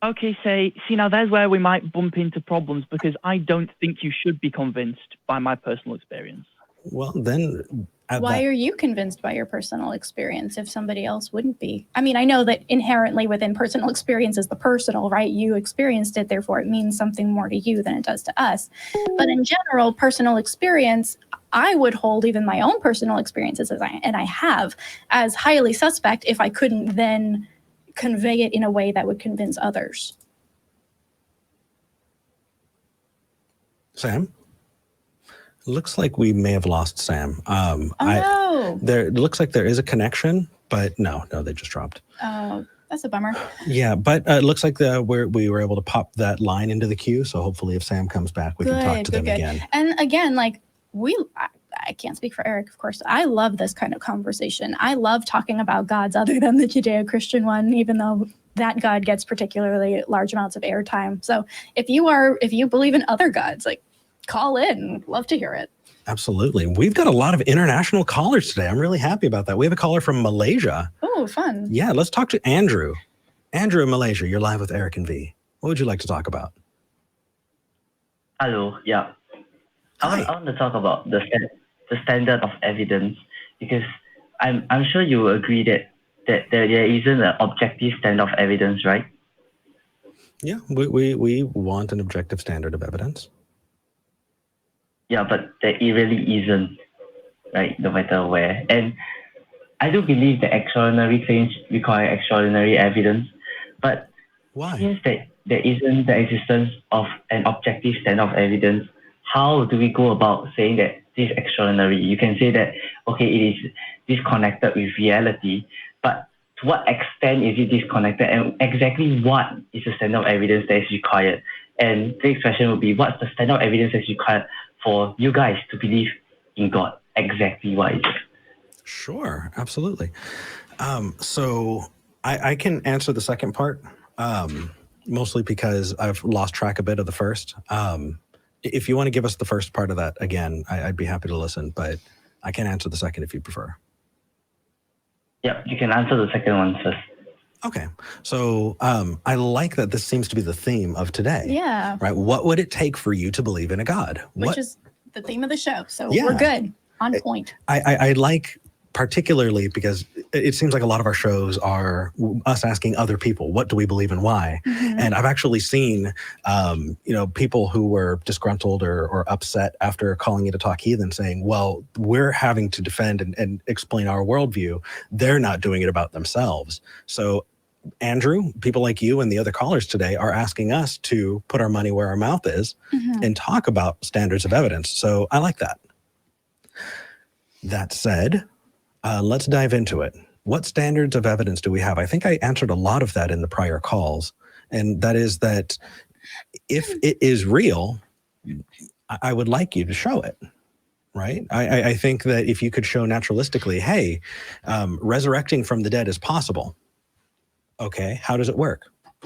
Okay, see, now there's where we might bump into problems because I don't think you should be convinced by my personal experience. Well, then... Why are you convinced by your personal experience if somebody else wouldn't be? I mean, I know that inherently within personal experience is the personal, right? You experienced it, therefore it means something more to you than it does to us. But in general, personal experience, I would hold even my own personal experiences, and I have, as highly suspect if I couldn't then convey it in a way that would convince others. Sam? Looks like we may have lost Sam. No. It looks like there is a connection, but no, they just dropped. Oh, that's a bummer. Yeah, but it looks like we were able to pop that line into the queue. So hopefully if Sam comes back, we can talk to them again. And again, like I can't speak for Eric, of course. I love this kind of conversation. I love talking about gods other than the Judeo-Christian one, even though that God gets particularly large amounts of airtime. So if you believe in other gods, like, call in. Love to hear it. Absolutely. We've got a lot of international callers today. I'm really happy about that. We have a caller from Malaysia. Oh, fun. Yeah, let's talk to Andrew. Andrew in Malaysia, you're live with Eric and V. What would you like to talk about? Hello, yeah. I want to talk about the standard of evidence, because I'm sure you will agree that there isn't an objective standard of evidence, right? Yeah, we want an objective standard of evidence. Yeah, but there really isn't, right? No matter where. And I do believe that extraordinary claims require extraordinary evidence, but why? Since there isn't the existence of an objective standard of evidence, how do we go about saying that this is extraordinary? You can say that, okay, it is disconnected with reality, but to what extent is it disconnected, and exactly what is the standard of evidence that is required? And the next question would be, what's the standard of evidence that is required for you guys to believe in God? Exactly what is it? Sure, absolutely. So I can answer the second part, mostly because I've lost track a bit of the first. If you want to give us the first part of that again, I'd be happy to listen, but I can answer the second if you prefer. Yeah, you can answer the second one first. Okay. So I like that this seems to be the theme of today. Yeah. Right? What would it take for you to believe in a God? Which is the theme of the show. So Yeah. we're good. On point. I like, particularly because it seems like a lot of our shows are us asking other people, what do we believe and why? Mm-hmm. And I've actually seen, people who were disgruntled or upset after calling it a Talk Heathen saying, well, we're having to defend and explain our worldview. They're not doing it about themselves. So Andrew, people like you and the other callers today are asking us to put our money where our mouth is and talk about standards of evidence. So I like that. That said, let's dive into it. What standards of evidence do we have? I think I answered a lot of that in the prior calls. And that is that if it is real, I would like you to show it, right? I think that if you could show naturalistically, hey, resurrecting from the dead is possible. Okay, how does it work?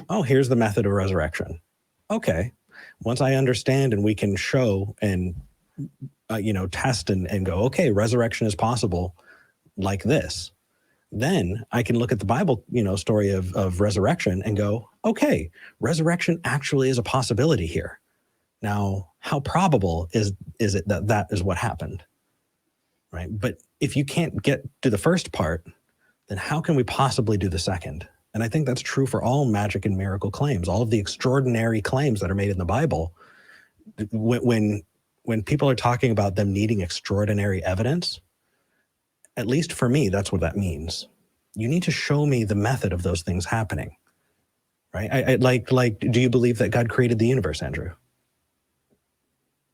Oh, here's the method of resurrection. Okay, once I understand and we can show and, test and go, okay, resurrection is possible like this, then I can look at the Bible, story of resurrection and go, okay, resurrection actually is a possibility here. Now, how probable is it that is what happened? Right. But if you can't get to the first part, then how can we possibly do the second? And I think that's true for all magic and miracle claims, all of the extraordinary claims that are made in the Bible. When people are talking about them needing extraordinary evidence, at least for me, that's what that means. You need to show me the method of those things happening, right? I like, do you believe that God created the universe, Andrew?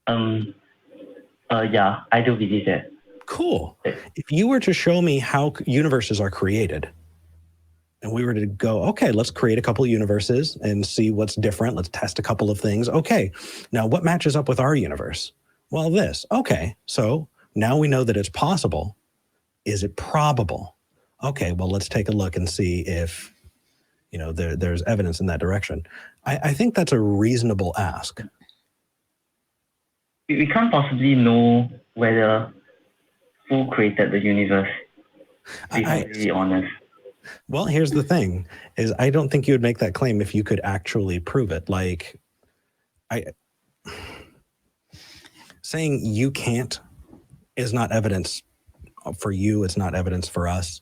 Yeah, I do believe that. Cool. If you were to show me how universes are created, and we were to go, okay, let's create a couple of universes and see what's different. Let's test a couple of things. Okay, now what matches up with our universe? Well, this. Okay, so now we know that it's possible. Is it probable? Okay, well, let's take a look and see if, there's evidence in that direction. I think that's a reasonable ask. We can't possibly know whether who created the universe, to be completely honest. Well, here's the thing, is I don't think you would make that claim if you could actually prove it. Like, saying you can't is not evidence for you. It's not evidence for us.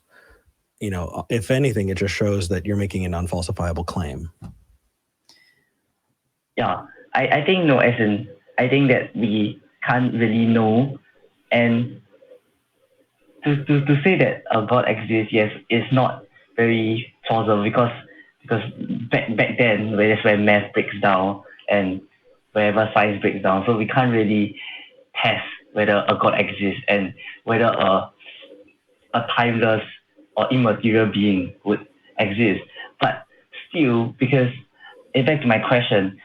If anything, it just shows that you're making an unfalsifiable claim. Yeah, I think no, as in, I think that we can't really know. And to say that a God exists, yes, is not very plausible because back then, that's when math breaks down and wherever science breaks down. So we can't really test whether a God exists and whether a timeless or immaterial being would exist. But still, because, in fact, to my question,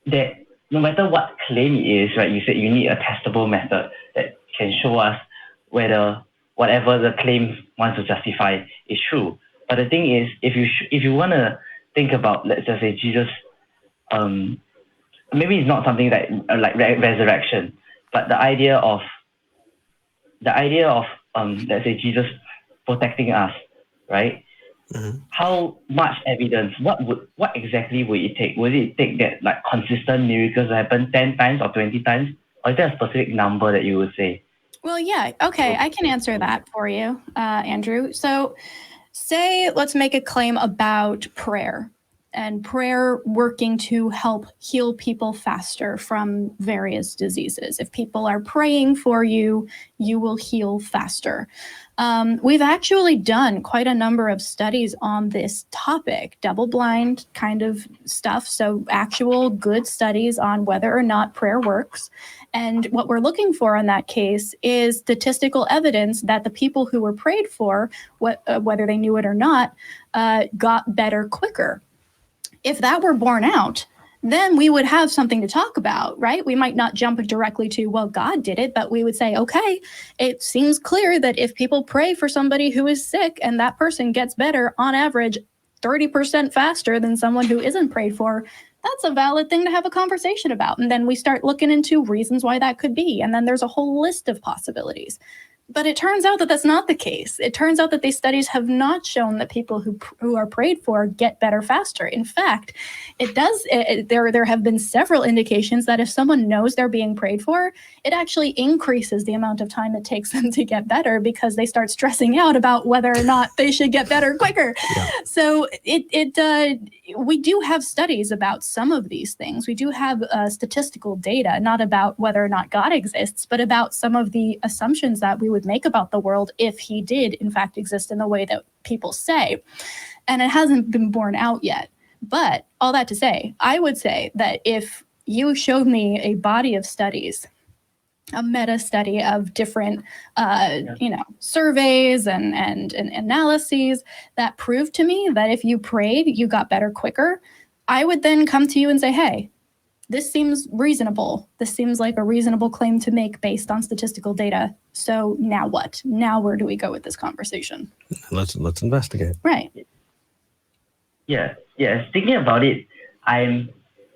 that no matter what claim it is, right, you said you need a testable method that can show us whether whatever the claim wants to justify is true. But the thing is, if you want to think about, let's just say Jesus, maybe it's not something like resurrection, but the idea of let's say Jesus protecting us, right? Mm-hmm. How much evidence? What exactly would it take? Would it take that like consistent miracles happen 10 times or 20 times, or is there a specific number that you would say? Well, yeah. Okay, I can answer that for you, Andrew. So let's make a claim about prayer and prayer working to help heal people faster from various diseases. If people are praying for you, you will heal faster. We've actually done quite a number of studies on this topic, double-blind kind of stuff. So actual good studies on whether or not prayer works. And what we're looking for in that case is statistical evidence that the people who were prayed for, whether they knew it or not, got better quicker. If that were borne out, then we would have something to talk about, right? We might not jump directly to, well, God did it, but we would say, okay, it seems clear that if people pray for somebody who is sick and that person gets better on average 30% faster than someone who isn't prayed for, that's a valid thing to have a conversation about. And then we start looking into reasons why that could be. And then there's a whole list of possibilities. But it turns out that that's not the case. It turns out that these studies have not shown that people who are prayed for get better faster. In fact, it does. There have been several indications that if someone knows they're being prayed for, it actually increases the amount of time it takes them to get better because they start stressing out about whether or not they should get better quicker. Yeah. So we do have studies about some of these things. We do have statistical data, not about whether or not God exists, but about some of the assumptions that we would make about the world if he did, in fact, exist in the way that people say. And it hasn't been borne out yet. But all that to say, I would say that if you showed me a body of studies, a meta study of different, surveys and analyses that proved to me that if you prayed, you got better quicker, I would then come to you and say, hey, this seems reasonable. This seems like a reasonable claim to make based on statistical data. So now what? Now where do we go with this conversation? Let's investigate. Right. Yeah. Thinking about it, I'm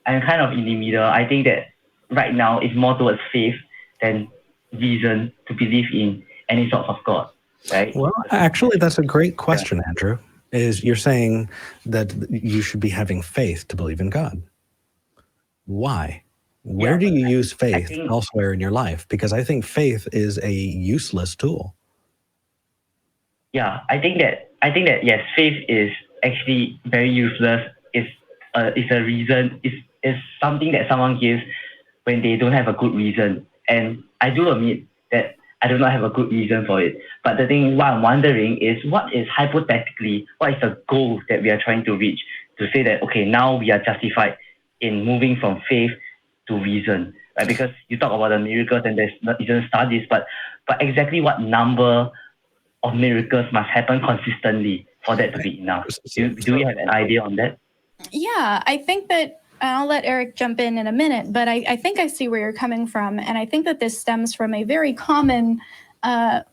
I'm kind of in the middle. I think that right now it's more towards faith than reason to believe in any sort of God, right? Well, actually, that's a great question, Andrew. Is you're saying that you should be having faith to believe in God. Why? Where do you use faith elsewhere in your life? Because I think faith is a useless tool. Yeah, I think that yes, faith is actually very useless. It's a reason. It's something that someone gives when they don't have a good reason. And I do admit that I do not have a good reason for it. But the thing, what I'm wondering is, what is hypothetically, what is the goal that we are trying to reach to say that, okay, now we are justified in moving from faith to reason, right? Because you talk about the miracles and there's not even studies, but exactly what number of miracles must happen consistently for that to be enough? Do you have an idea on that? Yeah, I think that, I'll let Eric jump in a minute, but I think I see where you're coming from. And I think that this stems from a very common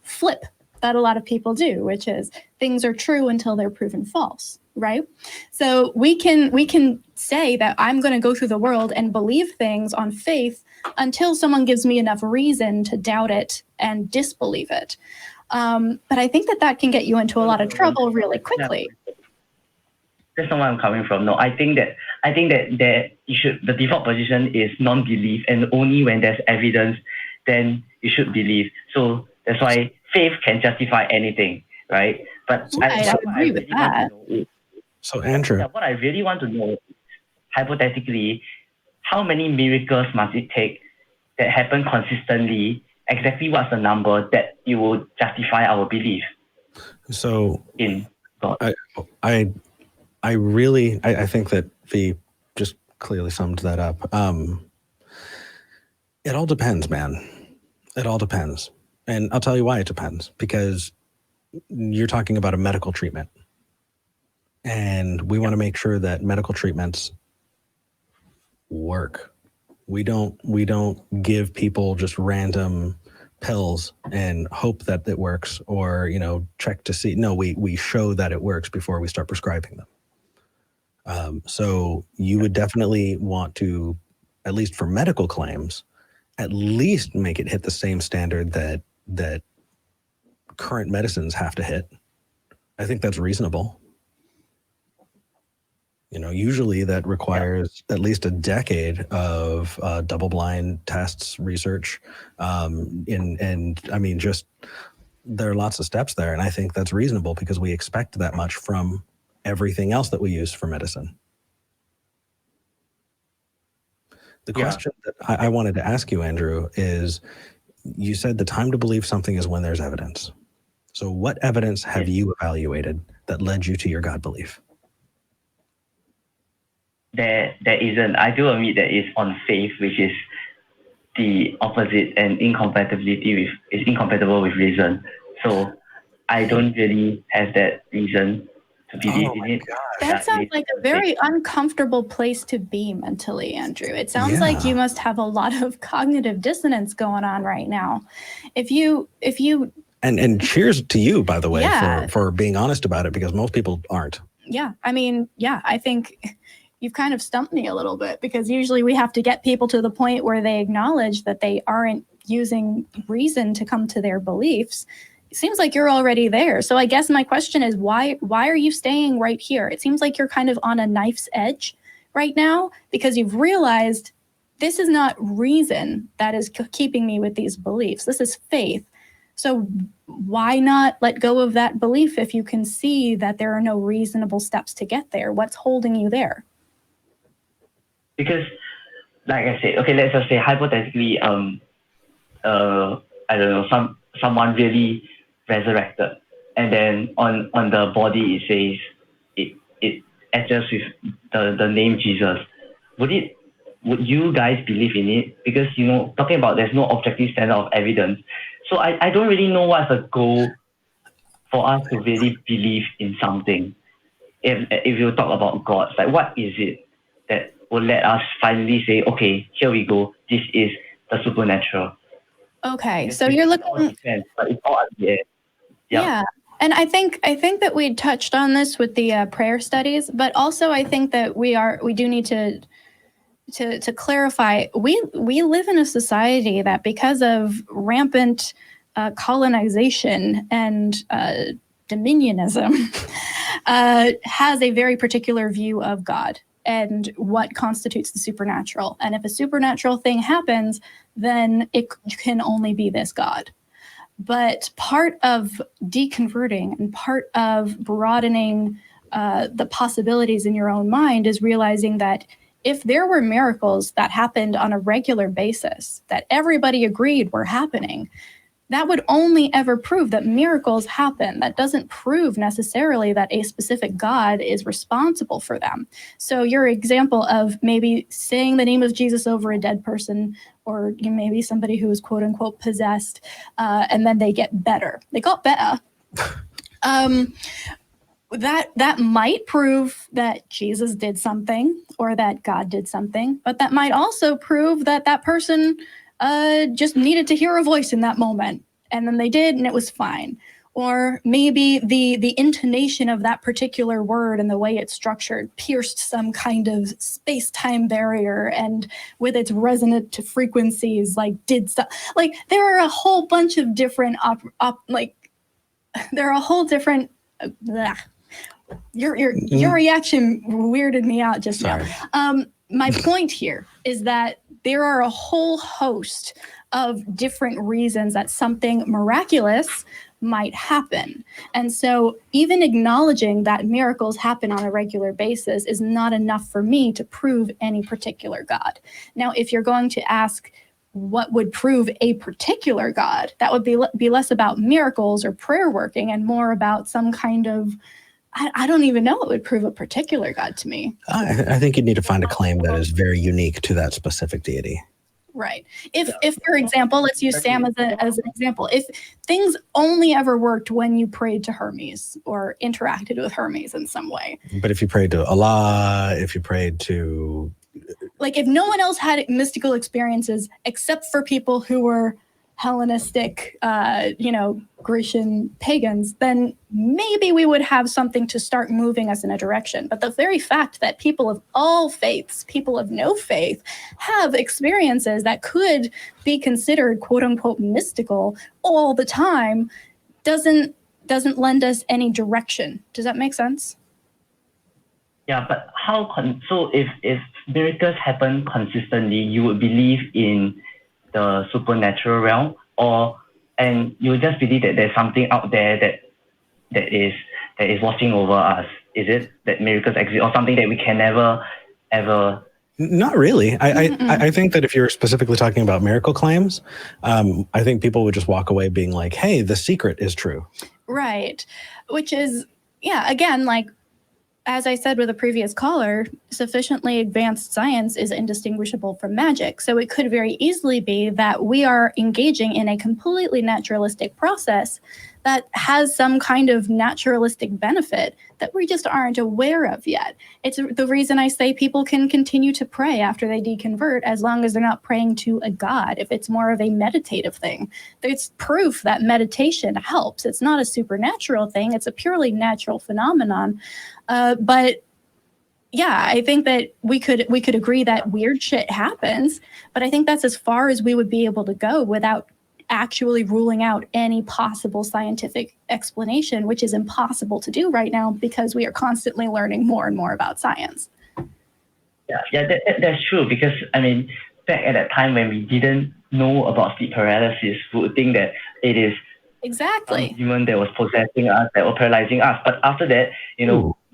flip that a lot of people do, which is things are true until they're proven false, right? So we can say that I'm going to go through the world and believe things on faith until someone gives me enough reason to doubt it and disbelieve it. But I think that can get you into a lot of trouble really quickly. That's not where I'm coming from. No, I think that the default position is non-belief, and only when there's evidence, then you should believe. So that's why faith can justify anything, right? But I agree with that. So Andrew, what I really want to know, hypothetically, how many miracles must it take that happen consistently? Exactly what's the number that you will justify our belief? So in God. I think that V just clearly summed that up. It all depends, man. It all depends. And I'll tell you why it depends. Because you're talking about a medical treatment. And we want to make sure that medical treatments work. We don't give people just random pills and hope that it works, or check to see. No, we show that it works before we start prescribing them. So you would definitely want to, at least for medical claims, at least make it hit the same standard that current medicines have to hit. I think that's reasonable. Usually that requires at least a decade of double-blind tests, research, and I mean, just there are lots of steps there, and I think that's reasonable because we expect that much from everything else that we use for medicine. The question that I wanted to ask you, Andrew, is you said the time to believe something is when there's evidence. So what evidence have you evaluated that led you to your God belief? There isn't. I do admit that it's on faith, which is the opposite, and is incompatible with reason. So I don't really have that reason to believe in it. That sounds like a very uncomfortable place to be mentally, Andrew. It sounds like you must have a lot of cognitive dissonance going on right now. If you and cheers to you, by the way, for being honest about it, because most people aren't. Yeah, I mean, I think you've kind of stumped me a little bit, because usually we have to get people to the point where they acknowledge that they aren't using reason to come to their beliefs. It seems like you're already there. So I guess my question is, why are you staying right here? It seems like you're kind of on a knife's edge right now, because you've realized this is not reason that is keeping me with these beliefs. This is faith. So why not let go of that belief if you can see that there are no reasonable steps to get there? What's holding you there? Because, like I said, okay, let's just say hypothetically, I don't know, someone really resurrected, and then on the body it says it etches with the name Jesus. Would you guys believe in it? Because talking about there's no objective standard of evidence, so I don't really know what's the goal for us to really believe in something. If you talk about God, like what is it that will let us finally say, okay, here we go, this is the supernatural? Okay, so you're looking. But it's all yeah. And I think that we touched on this with the prayer studies, but also I think that we do need to to clarify, we live in a society that, because of rampant colonization and dominionism, has a very particular view of God and what constitutes the supernatural. And if a supernatural thing happens, then it can only be this God. But part of deconverting and part of broadening the possibilities in your own mind is realizing that if there were miracles that happened on a regular basis, that everybody agreed were happening, that would only ever prove that miracles happen. That doesn't prove necessarily that a specific God is responsible for them. So your example of maybe saying the name of Jesus over a dead person, or maybe somebody who is quote unquote possessed, and then they get better. They got better. That might prove that Jesus did something or that God did something, but that might also prove that that person just needed to hear a voice in that moment, and then they did, and it was fine. Or maybe the intonation of that particular word and the way it's structured pierced some kind of space-time barrier, and with its resonant to frequencies, like did stuff. Like there are a whole bunch of different there are a whole different. Your reaction weirded me out just now. My point here is that there are a whole host of different reasons that something miraculous might happen. And so even acknowledging that miracles happen on a regular basis is not enough for me to prove any particular God. Now, if you're going to ask what would prove a particular God, that would be less about miracles or prayer working and more about some kind of, I don't even know what would prove a particular God to me. I think you'd need to find a claim that is very unique to that specific deity. Right. If for example, let's use Sam as an example. If things only ever worked when you prayed to Hermes or interacted with Hermes in some way. But if you prayed to Allah, if you prayed to... Like if no one else had mystical experiences except for people who were Hellenistic, Grecian pagans, then maybe we would have something to start moving us in a direction. But the very fact that people of all faiths, people of no faith, have experiences that could be considered quote unquote mystical all the time doesn't lend us any direction. Does that make sense? Yeah, but so if miracles happen consistently, you would believe in the supernatural realm, and you just believe that there's something out there that is watching over us? Is it that miracles exist, or something that we can never ever? Not really. I think that if you're specifically talking about miracle claims, I think people would just walk away being like, "Hey, the secret is true." Right, which is again, like as I said with a previous caller, sufficiently advanced science is indistinguishable from magic. So it could very easily be that we are engaging in a completely naturalistic process that has some kind of naturalistic benefit that we just aren't aware of yet. It's the reason I say people can continue to pray after they deconvert, as long as they're not praying to a god. If it's more of a meditative thing, there's proof that meditation helps. It's not a supernatural thing. It's a purely natural phenomenon. But yeah, I think that we could agree that weird shit happens, but I think that's as far as we would be able to go without actually ruling out any possible scientific explanation, which is impossible to do right now because we are constantly learning more and more about science. Yeah, that's true, because I mean, back at that time when we didn't know about sleep paralysis, we would think that it is exactly demon that was possessing us, that were paralyzing us. But after that,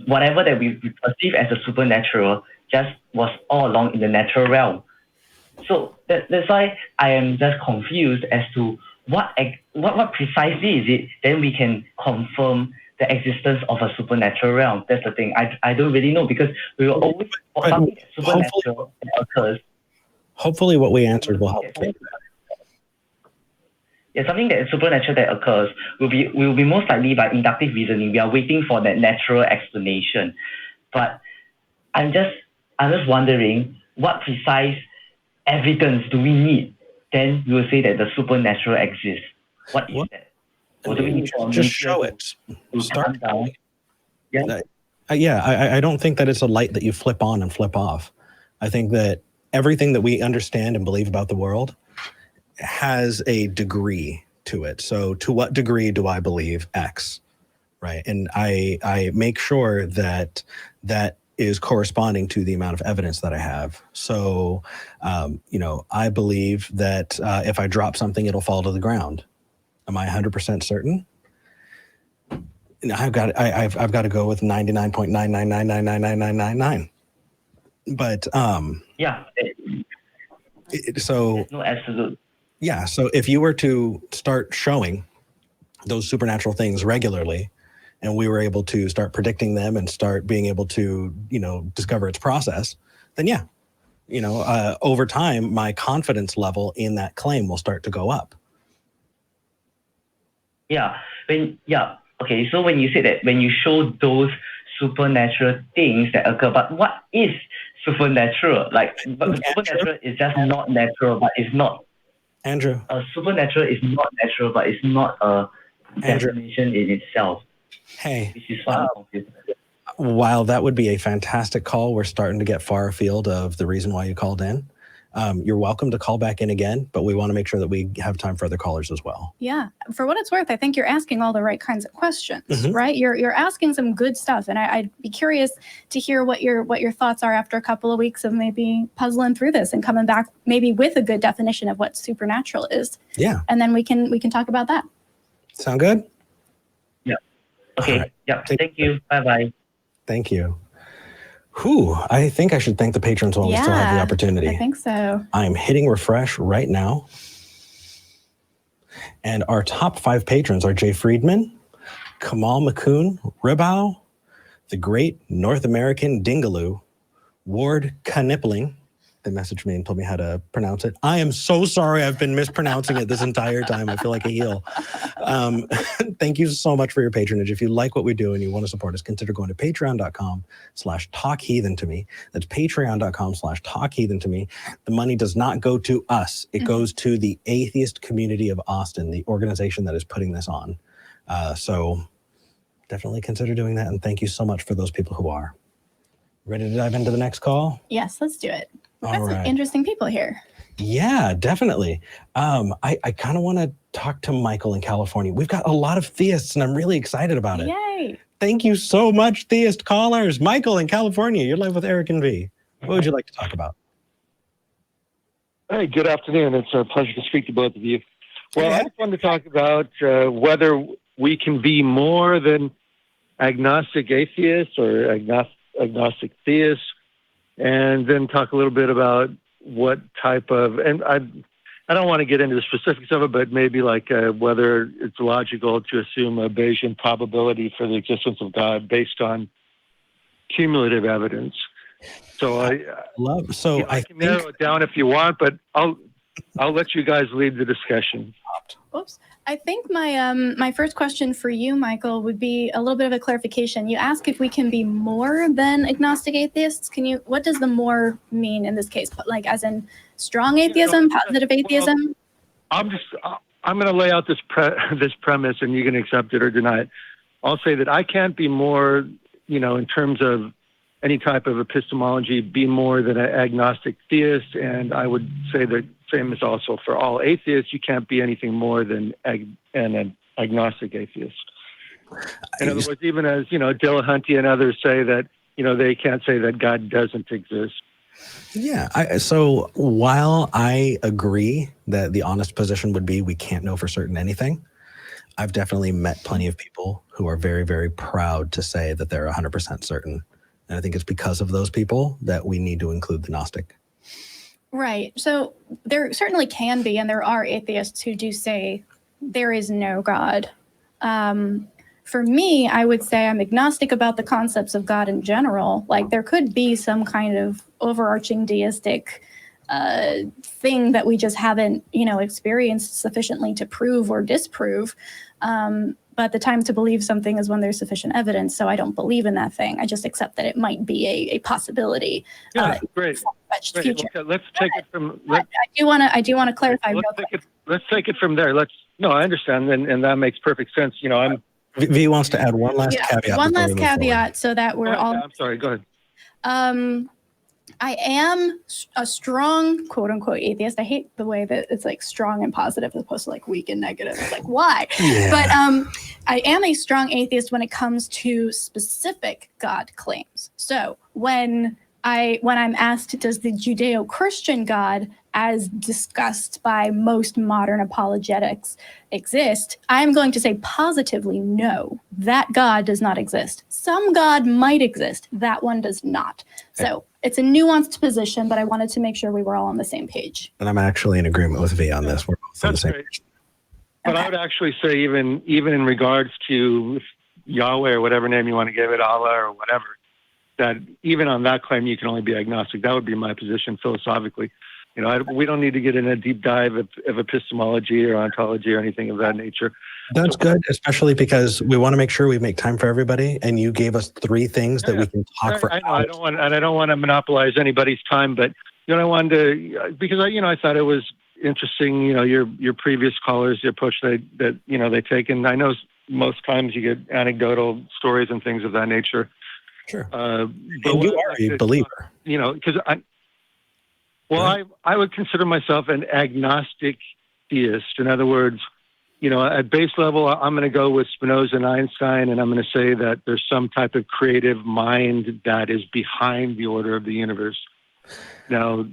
whatever that we perceive as a supernatural just was all along in the natural realm. So that's why I am just confused as to what precisely is it, then we can confirm the existence of a supernatural realm. That's the thing. I don't really know, because we will always something supernatural that occurs. Hopefully what we answered will help. Yeah, something that is supernatural that occurs will be most likely by inductive reasoning. We are waiting for that natural explanation. But I'm just wondering, what precise evidence do we need? Then we will say that the supernatural exists. What is that? What do we need? Just show it. Start down. Yeah. I don't think that it's a light that you flip on and flip off. I think that everything that we understand and believe about the world has a degree to it. So to what degree do I believe X, right? And I make sure that that is corresponding to the amount of evidence that I have. So, I believe that if I drop something, it'll fall to the ground. Am I 100% certain? I've got to go with 99.999999999. But so no absolute. Yeah. So if you were to start showing those supernatural things regularly, and we were able to start predicting them and start being able to, discover its process, then over time, my confidence level in that claim will start to go up. Yeah. Okay. So when you say that, when you show those supernatural things that occur, but what is supernatural? Like, but supernatural is just not natural, but it's not. Andrew. Supernatural is not natural, but it's not a definition in itself. Hey. This is what I'm confused. While that would be a fantastic call, we're starting to get far afield of the reason why you called in. You're welcome to call back in again, but we want to make sure that we have time for other callers as well. Yeah. For what it's worth, I think you're asking all the right kinds of questions, right? You're asking some good stuff. And I'd be curious to hear what your thoughts are after a couple of weeks of maybe puzzling through this and coming back maybe with a good definition of what supernatural is. Yeah. And then we can talk about that. Sound good? Yeah. Okay. Right. Yeah. Thank you. Bye-bye. Thank you. I think I should thank the patrons while we still have the opportunity. I think so. I'm hitting refresh right now. And our top 5 patrons are Jay Friedman, Kamal McCoon, Ribau, the great North American Dingaloo, Ward Knippling. They messaged me and told me how to pronounce it. I am so sorry. I've been mispronouncing it this entire time. I feel like a heel. Thank you so much for your patronage. If you like what we do and you want to support us, consider going to patreon.com/talkheathen to me. That's patreon.com/talkheathen to me. The money does not go to us. It goes to the atheist community of Austin, the organization that is putting this on. So definitely consider doing that. And thank you so much for those people who are. Ready to dive into the next call? Yes, let's do it. We've got some interesting people here. Yeah, definitely. I kind of want to talk to Michael in California. We've got a lot of theists, and I'm really excited about it. Yay. Thank you so much, theist callers. Michael in California, you're live with Eric and V. What would you like to talk about? Hey, good afternoon. It's a pleasure to speak to both of you. Well, I just wanted to talk about whether we can be more than agnostic atheists or agnostic theists, and then talk a little bit about what type of, and I don't want to get into the specifics of it, but maybe like whether it's logical to assume a Bayesian probability for the existence of God based on cumulative evidence. So I can narrow it down if you want, but I'll let you guys lead the discussion. Oops. I think my first question for you, Michael, would be a little bit of a clarification. You ask if we can be more than agnostic atheists. What does the more mean in this case? Like as in strong atheism, positive atheism? I'm going to lay out this premise, and you can accept it or deny it. I'll say that I can't be more, in terms of any type of epistemology, be more than an agnostic theist, and I would say that same is also for all atheists. You can't be anything more than an agnostic atheist. In other words, even as, Dillahunty and others say that, they can't say that God doesn't exist. Yeah. So while I agree that the honest position would be we can't know for certain anything, I've definitely met plenty of people who are very, very proud to say that they're 100% certain. And I think it's because of those people that we need to include the Gnostic. Right. So there certainly can be, and there are atheists who do say there is no God. For me, I would say I'm agnostic about the concepts of God in general. Like there could be some kind of overarching deistic thing that we just haven't, experienced sufficiently to prove or disprove. But the time to believe something is when there's sufficient evidence. So I don't believe in that thing. I just accept that it might be a possibility. Yeah, great. Future. Okay, let's take it from. I do want to clarify. Let's take it from there. I understand, and that makes perfect sense. V wants to add one last caveat. One last caveat, so that we're all. I'm sorry. Go ahead. I am a strong quote unquote atheist. I hate the way that it's like strong and positive as opposed to like weak and negative. It's like, why? Yeah. But I am a strong atheist when it comes to specific God claims. So when I'm asked, does the Judeo-Christian God, as discussed by most modern apologetics, exist? I'm going to say positively, no, that God does not exist. Some God might exist. That one does not. So it's a nuanced position, but I wanted to make sure we were all on the same page. And I'm actually in agreement with V on this. We're both on the That's same great. page. But I would actually say even in regards to Yahweh or whatever name you want to give it, Allah or whatever, that even on that claim you can only be agnostic. That would be my position philosophically. We don't need to get in a deep dive of epistemology or ontology or anything of that nature. That's good, especially because we want to make sure we make time for everybody. And you gave us 3 things that we can talk for. I know. I don't want to monopolize anybody's time, but I wanted to, because I thought it was interesting. Your previous callers, the approach that they take, and I know most times you get anecdotal stories and things of that nature. Sure. But and you are a believer. Because I would consider myself an agnostic theist. In other words, at base level, I'm going to go with Spinoza and Einstein, and I'm going to say that there's some type of creative mind that is behind the order of the universe. Now,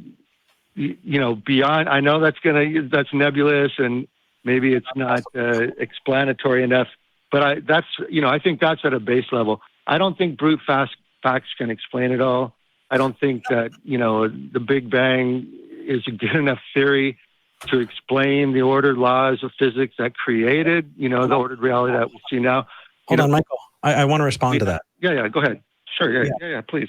beyond, I know that's nebulous, and maybe it's not explanatory enough, but I think that's at a base level. I don't think brute facts can explain it all. I don't think that, the Big Bang is a good enough theory to explain the ordered laws of physics that created, the ordered reality that we see now. Hold on, Michael. I want to respond to that. Yeah, go ahead. Sure, yeah, please.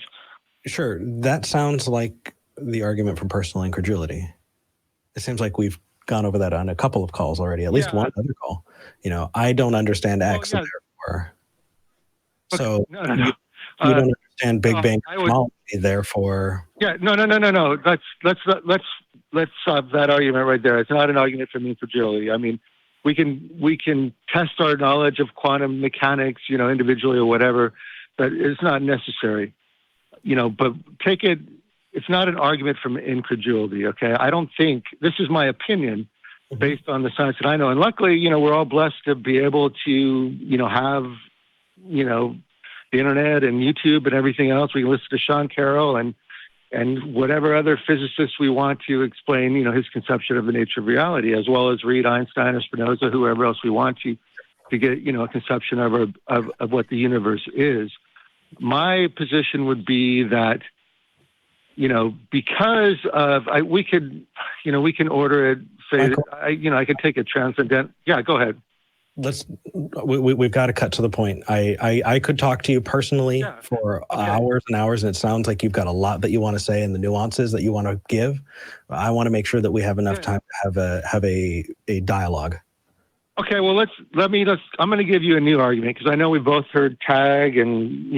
Sure. That sounds like the argument from personal incredulity. It seems like we've gone over that on a couple of calls already, at least one other call. I don't understand X, and therefore. Okay. So no. You don't understand Big Bang cosmology, therefore. Yeah, no. Let's stop that argument right there. It's not an argument for incredulity. I mean, we can test our knowledge of quantum mechanics, individually or whatever, but it's not necessary. But take it. It's not an argument from incredulity. Okay, I don't think, this is my opinion based on the science that I know, and luckily, we're all blessed to be able to, have, the internet and YouTube and everything else. We can listen to Sean Carroll and whatever other physicists we want to explain, his conception of the nature of reality, as well as read Einstein or Spinoza, whoever else we want to get, a conception of what the universe is. My position would be that, because of, we can order it, say, I could take a transcendental. Yeah, go ahead. We've got to cut to the point. I could talk to you personally for hours and hours, and it sounds like you've got a lot that you want to say and the nuances that you want to give. I want to make sure that we have enough time to have a dialogue. Okay, well let's I'm going to give you a new argument, because I know we've both heard tag and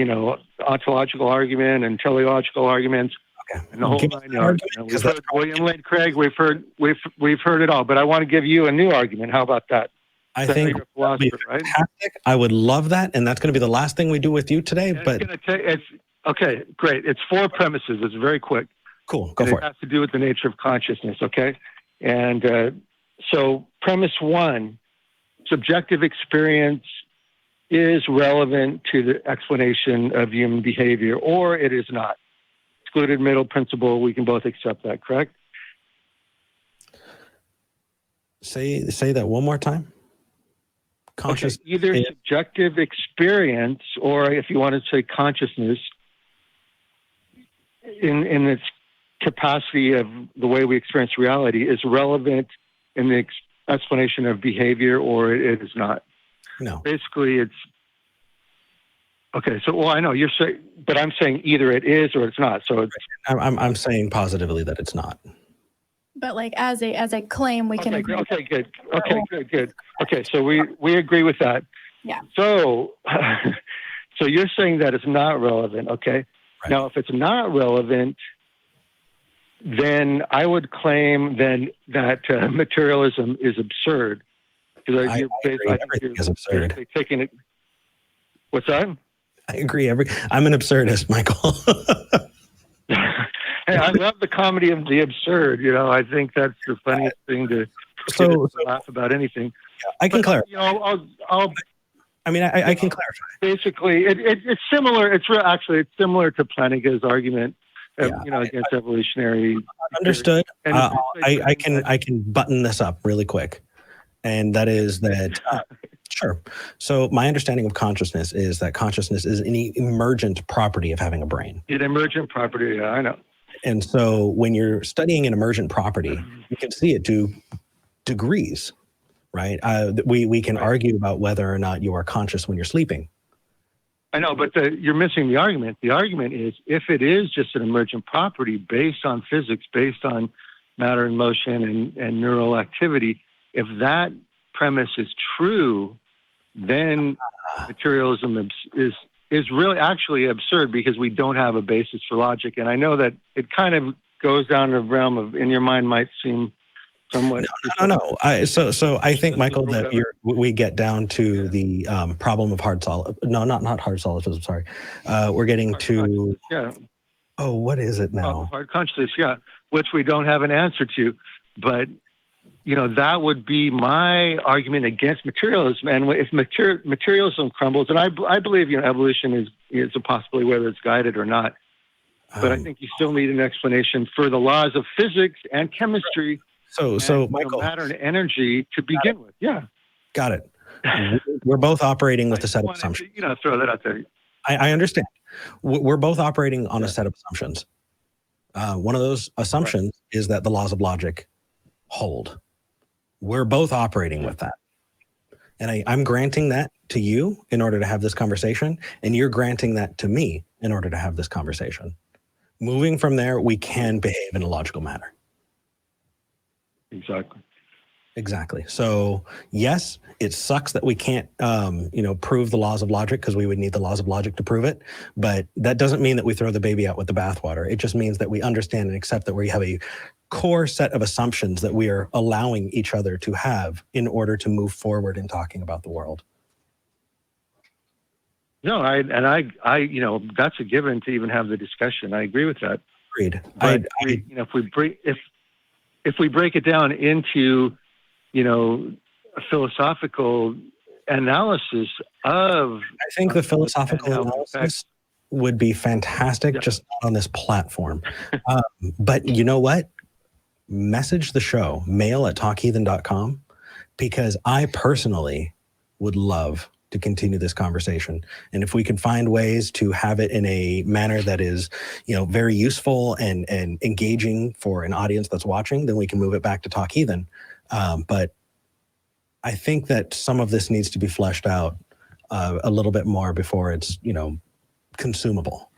ontological argument and teleological arguments. Okay. And the whole 9 yards. We've heard William Lane Craig. We've heard it all, but I want to give you a new argument. How about that? I think that'd be fantastic. I would love that, and that's going to be the last thing we do with you today. But it's okay, great. It's 4 premises. It's very quick. Cool, go for it. It has to do with the nature of consciousness. Okay, and so premise 1: subjective experience is relevant to the explanation of human behavior, or it is not. Excluded middle principle. We can both accept that. Correct? Say that one more time. Conscious, okay, either subjective experience, or if you want to say consciousness, in its capacity of the way we experience reality, is relevant in the explanation of behavior, or it is not. No. Basically, it's okay. So, well, I know you're saying, but I'm saying either it is or it's not. So I'm saying positively that it's not. But like as a claim, we can agree. Okay, good. Okay, so we agree with that. Yeah. So you're saying that it's not relevant, okay? Right. Now, if it's not relevant, then I would claim then that materialism is absurd. I agree. Everything is absurd. Taking it. What's that? I agree. I'm an absurdist, Michael. Hey, I love the comedy of the absurd. I think that's the funniest thing to laugh about anything. I can clarify. I can clarify. Basically, it's similar. It's similar to Plantinga's argument, against evolutionary. Understood. I can button this up really quick, and that is that. Sure. So my understanding of consciousness is that consciousness is an emergent property of having a brain. An emergent property, yeah, I know. And so when you're studying an emergent property, you can see it to degrees, right? We can argue about whether or not you are conscious when you're sleeping. I know, but you're missing the argument. The argument is if it is just an emergent property based on physics, based on matter and motion and neural activity, if that premise is true, then materialism is really actually absurd because we don't have a basis for logic. And I know that it kind of goes down the realm of, in your mind, might seem somewhat. No. So I think, Michael, that we get down to the problem of hard solid. No, not hard solipsism. Sorry, we're getting to. Yeah. Oh, what is it now? Hard consciousness. Yeah, which we don't have an answer to, but. That would be my argument against materialism. And if materialism crumbles, and I believe, evolution is a possibility whether it's guided or not. But I think you still need an explanation for the laws of physics and chemistry. So Michael, matter and energy to begin with. Yeah. Got it. We're both operating with a set of assumptions. Throw that out there. I understand. We're both operating on a set of assumptions. One of those assumptions is that the laws of logic hold. We're both operating with that. And I'm granting that to you in order to have this conversation, and you're granting that to me in order to have this conversation. Moving from there, we can behave in a logical manner. Exactly. So yes, it sucks that we can't, prove the laws of logic because we would need the laws of logic to prove it. But that doesn't mean that we throw the baby out with the bathwater. It just means that we understand and accept that we have a core set of assumptions that we are allowing each other to have in order to move forward in talking about the world. No, I that's a given to even have the discussion. I agree with that. Agreed. But if we break it down into, a philosophical analysis of, I think the philosophical analysis would be fantastic, just not on this platform. But you know what? Message the show, mail@talkheathen.com, because I personally would love to continue this conversation. And if we can find ways to have it in a manner that is, very useful and engaging for an audience that's watching, then we can move it back to Talk Heathen. But I think that some of this needs to be fleshed out a little bit more before it's, consumable.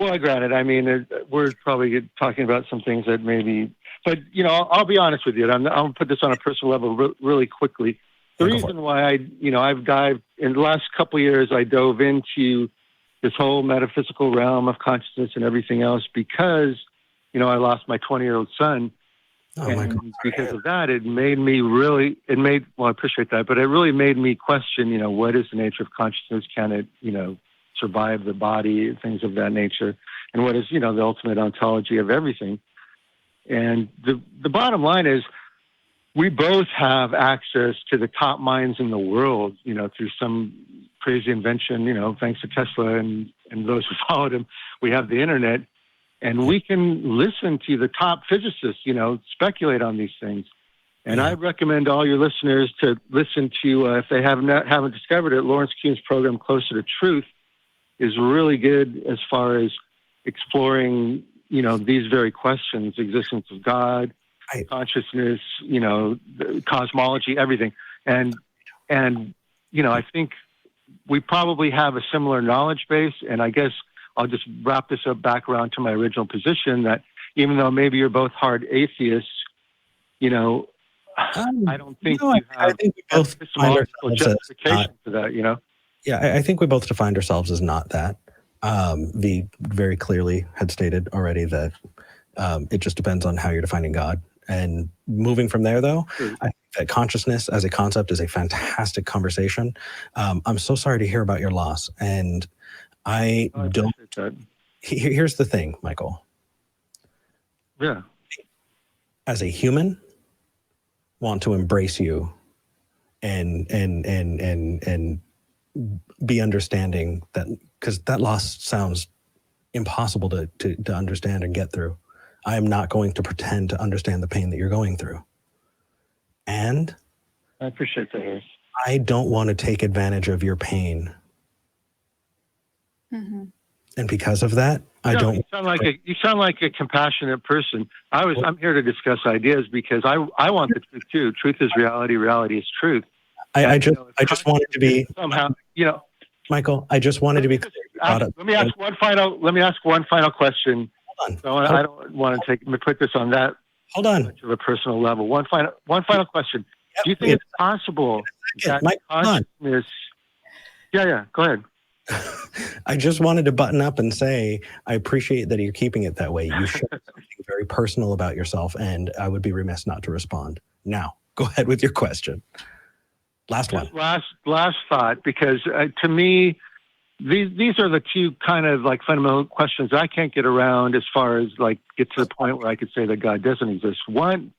Well, granted, I mean, we're probably talking about some things that maybe, but, I'll be honest with you. I'll put this on a personal level really quickly. The reason why I've dived, in the last couple of years, I dove into this whole metaphysical realm of consciousness and everything else because, I lost my 20-year-old son. And because of that, I appreciate that, but it really made me question, what is the nature of consciousness? Can it, survive the body, things of that nature? And what is, the ultimate ontology of everything? And the bottom line is we both have access to the top minds in the world, through some crazy invention, thanks to Tesla and those who followed him. We have the internet. And we can listen to the top physicists, speculate on these things. And I recommend all your listeners to listen to, if they haven't discovered it, Lawrence Kuhn's program, Closer to Truth, is really good as far as exploring, these very questions: existence of God, consciousness, cosmology, everything. And I think we probably have a similar knowledge base, and I guess I'll just wrap this up back around to my original position that even though maybe you're both hard atheists, I don't think you have epistemological justification for that, Yeah, I think we both defined ourselves as not that. V very clearly had stated already that it just depends on how you're defining God. And moving from there, though, I think that consciousness as a concept is a fantastic conversation. I'm so sorry to hear about your loss. And I don't Here's the thing, Michael. Yeah. As a human, want to embrace you and be understanding that, because that loss sounds impossible to understand and get through. I am not going to pretend to understand the pain that you're going through. And I appreciate that, Harris. I don't want to take advantage of your pain. Mm-hmm. And because of that, I don't. You sound like a compassionate person. I'm here to discuss ideas because I want the truth too. Truth is reality. Reality is truth. I just wanted to be somehow, Michael. I just wanted to be clear. Let me ask one final question. Hold on. I don't want to put this on that. Hold on. Much of a personal level. One final question. Yep. Do you think it's possible that consciousness? Yeah. Go ahead. I just wanted to button up and say I appreciate that you're keeping it that way. You share something very personal about yourself, and I would be remiss not to respond. Now, go ahead with your question. Last one. Last thought, because to me, these are the two kind of like fundamental questions I can't get around as far as like get to the point where I could say that God doesn't exist. One,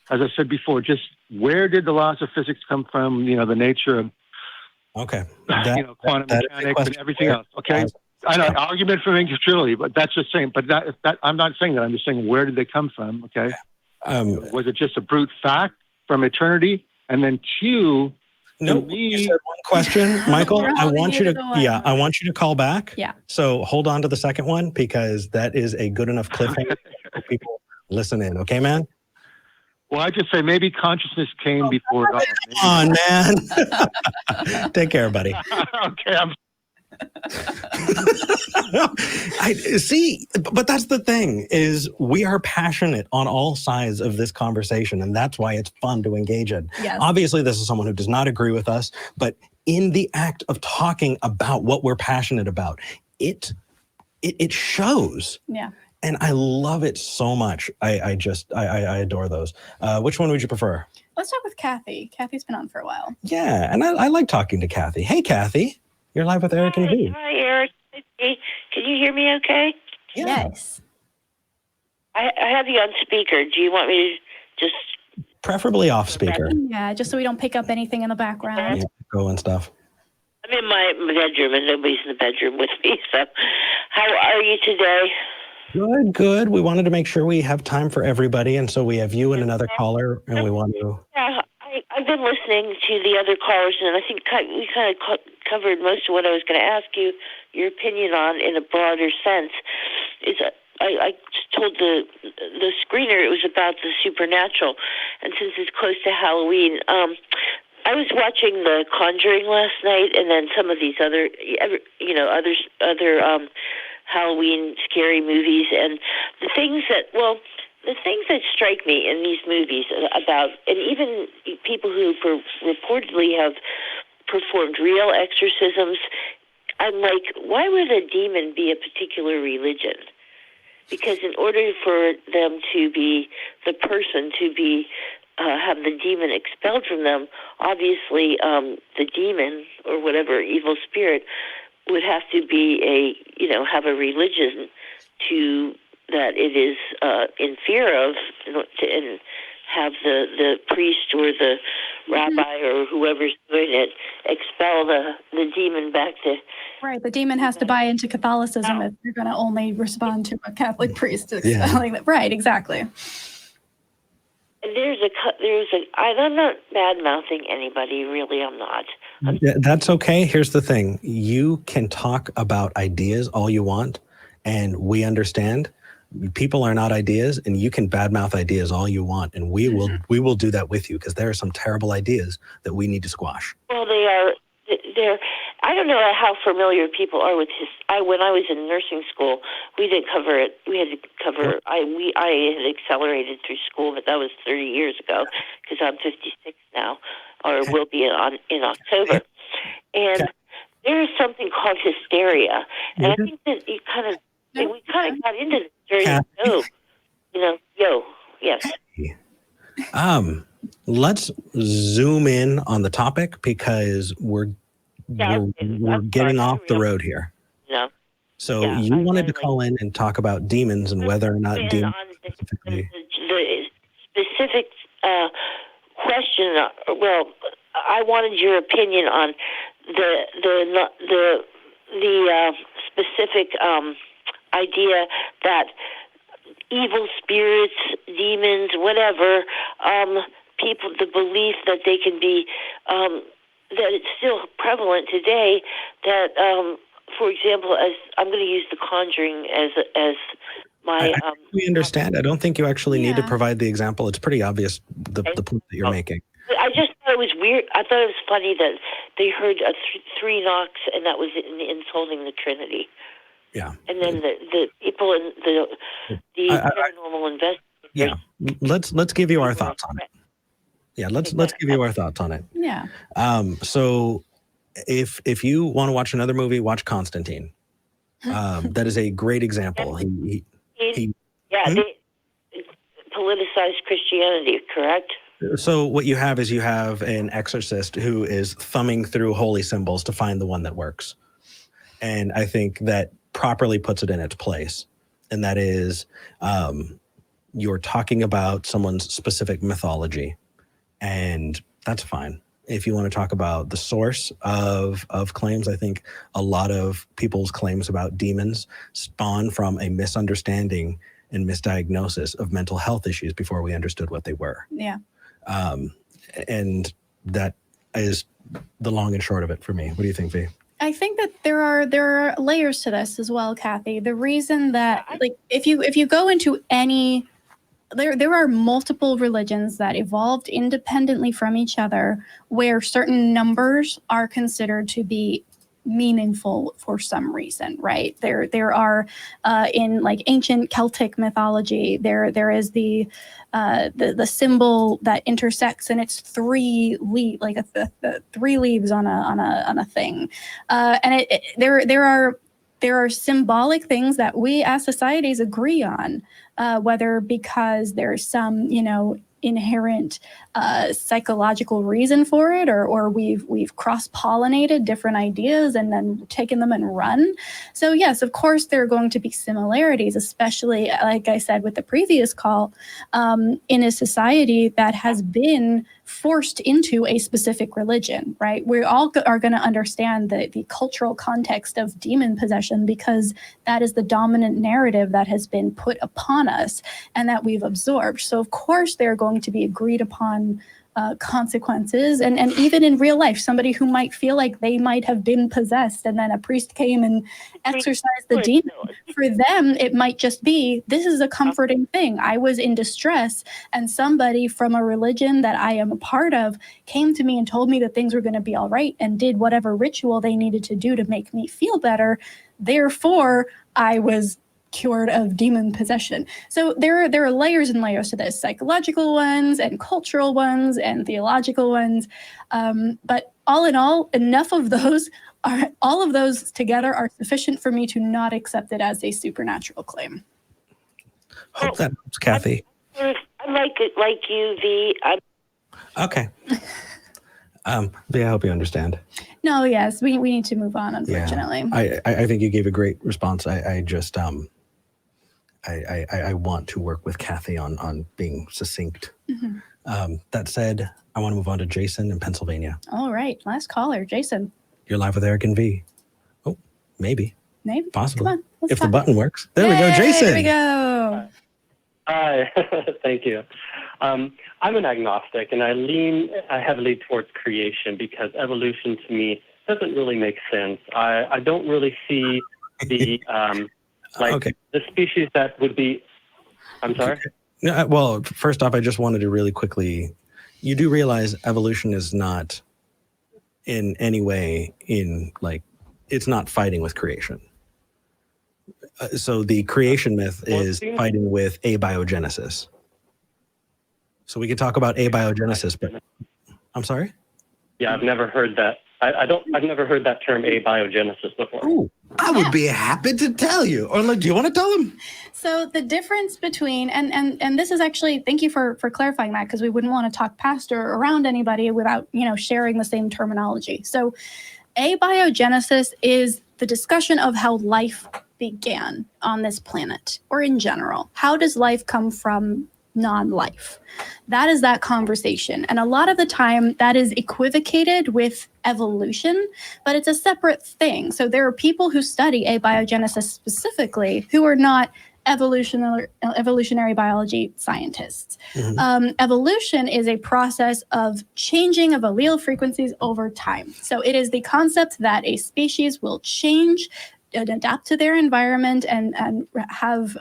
as I said before, just where did the laws of physics come from? The nature of quantum mechanics and everything else. Okay, I know argument for incredulity, but that's just saying. But that I'm not saying that. I'm just saying where did they come from? Okay, was it just a brute fact from eternity? And then two. No, you said one question, Michael. I want you to call back. Yeah. So hold on to the second one because that is a good enough cliffhanger for people listen in. Okay, man. Well, I just say maybe consciousness came before it all. Come on, man. Take care, buddy. Okay. I see, but that's the thing is we are passionate on all sides of this conversation, and that's why it's fun to engage in. Yes. Obviously, this is someone who does not agree with us, but in the act of talking about what we're passionate about, it shows. Yeah. And I love it so much. I adore those. Which one would you prefer? Let's talk with Kathy. Kathy's been on for a while. Yeah, and I like talking to Kathy. Hey, Kathy. You're live with Eric and V. Hi, Eric. Can you hear me okay? Yeah. Yes. I have you on speaker. Do you want me to just... Preferably off speaker. Yeah, just so we don't pick up anything in the background. Yeah, go and stuff. I'm in my bedroom and nobody's in the bedroom with me. So how are you today? Good. We wanted to make sure we have time for everybody, and so we have you and another caller, and we want to... Yeah, I've been listening to the other callers, and I think we kind of covered most of what I was going to ask you, your opinion on in a broader sense. I told the screener it was about the supernatural, and since it's close to Halloween, I was watching The Conjuring last night, and then some of these other Halloween scary movies, and the things that strike me in these movies about, and even people who reportedly have performed real exorcisms, I'm like, why would a demon be a particular religion? Because in order for them to be the person to be have the demon expelled from them, obviously the demon or whatever evil spirit would have to be have a religion to that it is in fear of, and have the priest or the rabbi or whoever's doing it expel the demon back to... Right, the demon has to buy into Catholicism if you're going to only respond to a Catholic priest expelling that. Right, exactly. And I'm not bad-mouthing anybody, really, I'm not. That's okay. Here's the thing. You can talk about ideas all you want, and we understand. People are not ideas, and you can badmouth ideas all you want, and we will do that with you because there are some terrible ideas that we need to squash. Well, I don't know how familiar people are with when I was in nursing school, we didn't cover it. We had to cover. I had accelerated through school, but that was 30 years ago because I'm 56 now, or will be in October. And there is something called hysteria, and I think that we kind of got into this during the show. Yes. Let's zoom in on the topic because we're getting off the road here. No. So Yeah, you I wanted to finally- call in and talk about demons and whether or not And demons on specifically. the specific question, well, I wanted your opinion on the specific idea that evil spirits, demons, whatever, people, the belief that they can be, that it's still prevalent today, that, for example, as I'm going to use The Conjuring as my... we understand. I don't think you actually need to Yeah. provide the example. It's pretty obvious, the point that you're making. I just thought it was weird. I thought it was funny that they heard three knocks, and that was insulting the Trinity. Yeah. And then the people in the paranormal investigators. Yeah. Let's give you our thoughts on it. Yeah, let's give you our thoughts on it. Yeah. So if you want to watch another movie, watch Constantine. That is a great example. He They politicized Christianity, correct? So what you have is an exorcist who is thumbing through holy symbols to find the one that works. And I think that properly puts it in its place. And that is, you're talking about someone's specific mythology. And that's fine. If you want to talk about the source of claims, I think a lot of people's claims about demons spawn from a misunderstanding and misdiagnosis of mental health issues before we understood what they were. Yeah. And that is the long and short of it for me. What do you think, V? I think that there are layers to this as well, Kathy. The reason that, like, if you go into any, there are multiple religions that evolved independently from each other, where certain numbers are considered to be meaningful for some reason, right? There are in like ancient Celtic mythology, there is the symbol that intersects, and it's three leaves on a thing, and there are symbolic things that we as societies agree on, whether because there's some inherent psychological reason for it, or we've cross-pollinated different ideas and then taken them and run. So yes, of course there are going to be similarities, especially like I said with the previous call, in a society that has been forced into a specific religion, right? We all are going to understand the cultural context of demon possession, because that is the dominant narrative that has been put upon us and that we've absorbed. So of course there are going to be agreed upon consequences, and even in real life, somebody who might feel like they might have been possessed and then a priest came and exorcised the demon, for them it might just be, this is a comforting thing. I was in distress and somebody from a religion that I am a part of came to me and told me that things were going to be all right and did whatever ritual they needed to do to make me feel better. Therefore, I was cured of demon possession. So there are layers and layers to this, psychological ones and cultural ones and theological ones. But all in all, all of those together are sufficient for me to not accept it as a supernatural claim. Hope that helps, Kathy. I like it, like you, V. Okay. V, I hope you understand. No, yes, we need to move on, unfortunately. Yeah. I think you gave a great response. I just I want to work with Kathy on being succinct. Mm-hmm. That said, I want to move on to Jason in Pennsylvania. All right, last caller, Jason. You're live with Eric and V. Oh, maybe. Possibly. Come on, if the button works. There we go, Jason. There we go. Hi, thank you. I'm an agnostic, and I lean heavily towards creation because evolution to me doesn't really make sense. I don't really see the the species that would be. I'm sorry. No, well, first off, I just wanted to really quickly. You do realize evolution is not in any way it's not fighting with creation. So the creation myth is fighting with abiogenesis. So we could talk about abiogenesis, but I'm sorry? Yeah, I've never heard that. I've never heard that term abiogenesis before. Ooh, I would be happy to tell you. Or do you want to tell them? So the difference between, and this is actually, thank you for clarifying that, because we wouldn't want to talk past or around anybody without, sharing the same terminology. So abiogenesis is the discussion of how life began on this planet, or in general? How does life come from non-life? That is that conversation. And a lot of the time that is equivocated with evolution, but it's a separate thing. So there are people who study abiogenesis specifically who are not evolutionary biology scientists. Evolution is a process of changing of allele frequencies over time. So it is the concept that a species will change and adapt to their environment and have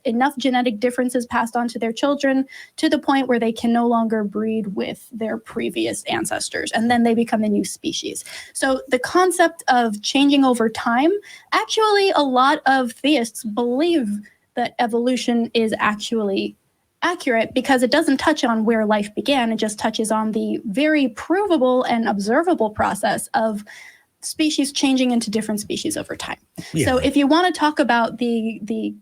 enough genetic differences passed on to their children to the point where they can no longer breed with their previous ancestors, and then they become a new species. So the concept of changing over time, actually a lot of theists believe that evolution is actually accurate because it doesn't touch on where life began. It just touches on the very provable and observable process of species changing into different species over time. Yeah. So if you want to talk about the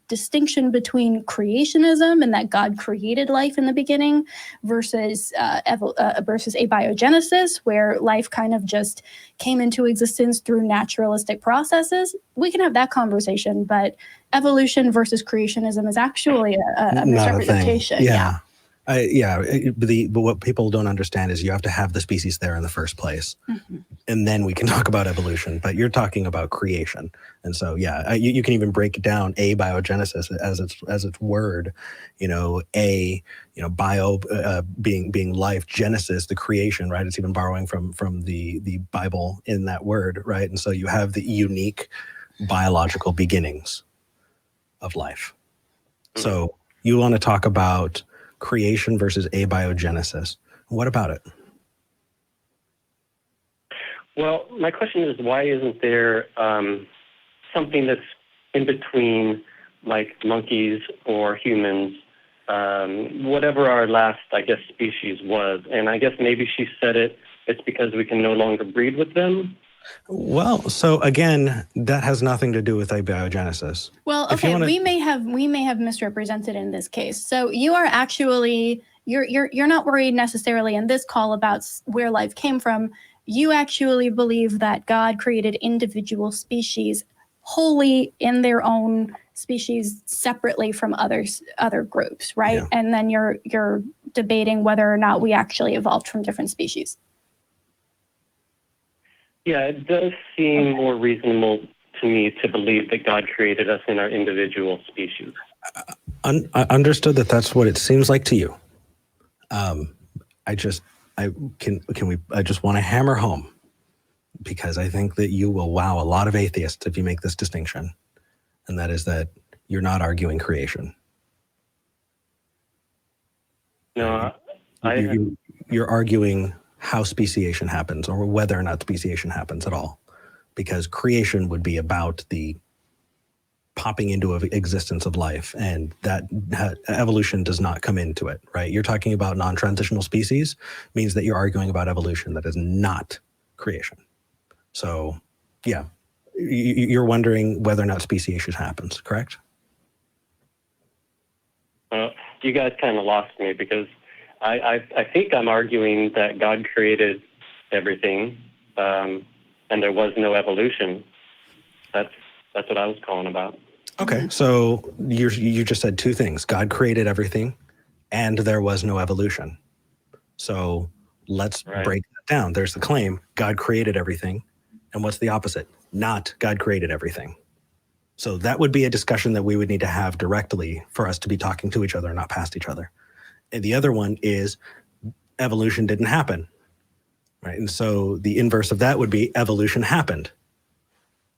distinction between creationism and that God created life in the beginning versus abiogenesis, where life kind of just came into existence through naturalistic processes, we can have that conversation. But evolution versus creationism is actually a misrepresentation. Yeah. But what people don't understand is you have to have the species there in the first place, and then we can talk about evolution. But you're talking about creation, and so you can even break down abiogenesis as its word. Bio being life, genesis, the creation, right? It's even borrowing from the Bible in that word, right? And so you have the unique biological beginnings of life. So you want to talk about creation versus abiogenesis. What about it? Well, my question is, why isn't there something that's in between, like monkeys or humans, whatever our last, species was? And I guess maybe she said it's because we can no longer breed with them. Well, so again, that has nothing to do with abiogenesis. Well, okay, we may have misrepresented in this case. So you are actually you're not worried necessarily in this call about where life came from. You actually believe that God created individual species wholly in their own species separately from other groups, right? Yeah. And then you're debating whether or not we actually evolved from different species. Yeah, it does seem more reasonable to me to believe that God created us in our individual species. I understood that that's what it seems like to you. I just want to hammer home, because I think that you will wow a lot of atheists if you make this distinction, and that is that you're not arguing creation. No, you're arguing how speciation happens, or whether or not speciation happens at all, because creation would be about the popping into existence of life, and that evolution does not come into it, right? You're talking about non-transitional species, means that you're arguing about evolution. That is not creation. So yeah, you're wondering whether or not speciation happens, correct? You guys kind of lost me, because I think I'm arguing that God created everything, and there was no evolution. That's what I was calling about. Okay, so you just said two things: God created everything, and there was no evolution. So let's break that down. There's the claim: God created everything, and what's the opposite? Not God created everything. So that would be a discussion that we would need to have directly for us to be talking to each other, not past each other. And the other one is evolution didn't happen, right? And so the inverse of that would be evolution happened.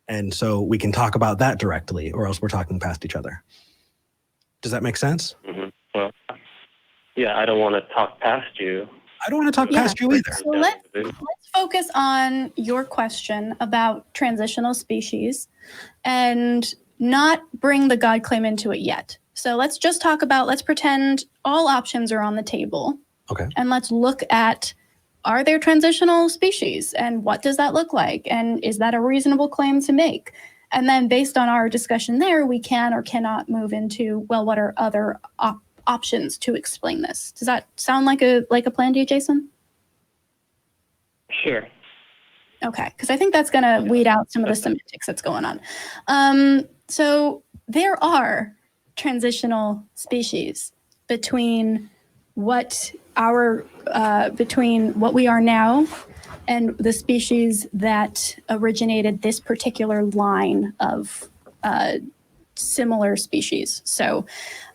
And so we can talk about that directly, or else we're talking past each other. Does that make sense? Mm-hmm. Well, yeah, I don't want to talk past you. I don't want to talk past you either. So let's focus on your question about transitional species and not bring the God claim into it yet. So let's just talk about, let's pretend all options are on the table. Okay. And let's look at, are there transitional species, and what does that look like? And is that a reasonable claim to make? And then based on our discussion there, we can or cannot move into, well, what are other options to explain this? Does that sound like a plan to you, Jason? Sure. Okay, because I think that's going to weed out some of the semantics that's going on. So there are transitional species between what we are now and the species that originated this particular line of similar species. So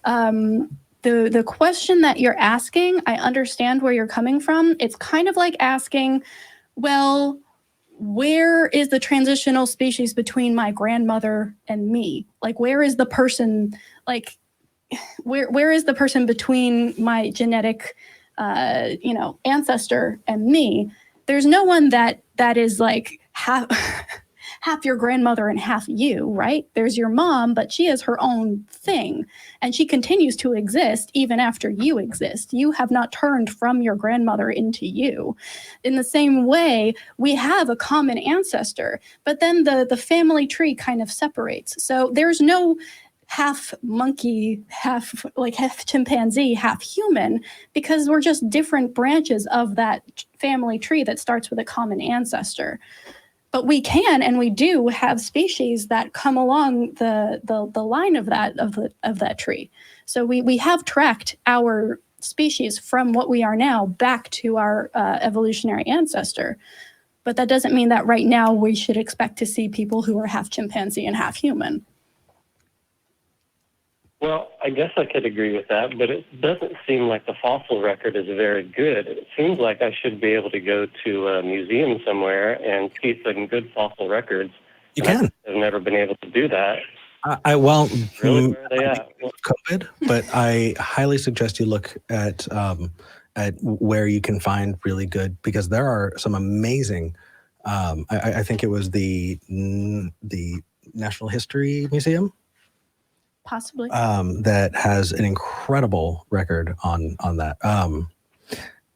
the question that you're asking, I understand where you're coming from. It's kind of like asking, well, where is the transitional species between my grandmother and me? Like, where is the person, like, where is the person between my genetic, ancestor and me? There's no one that is like half your grandmother and half you, right? There's your mom, but she is her own thing, and she continues to exist even after you exist. You have not turned from your grandmother into you. In the same way, we have a common ancestor, but then the family tree kind of separates. So there's no half monkey, half chimpanzee, half human, because we're just different branches of that family tree that starts with a common ancestor. But we can, and we do have species that come along the line of that tree. So we have tracked our species from what we are now back to our evolutionary ancestor. But that doesn't mean that right now we should expect to see people who are half chimpanzee and half human. Well, I guess I could agree with that, but it doesn't seem like the fossil record is very good. It seems like I should be able to go to a museum somewhere and see some good fossil records. You can. I've never been able to do that. Really, where are they at? COVID, but I highly suggest you look at where you can find really good, because there are some amazing. I think it was the National History Museum. Possibly. That has an incredible record on that.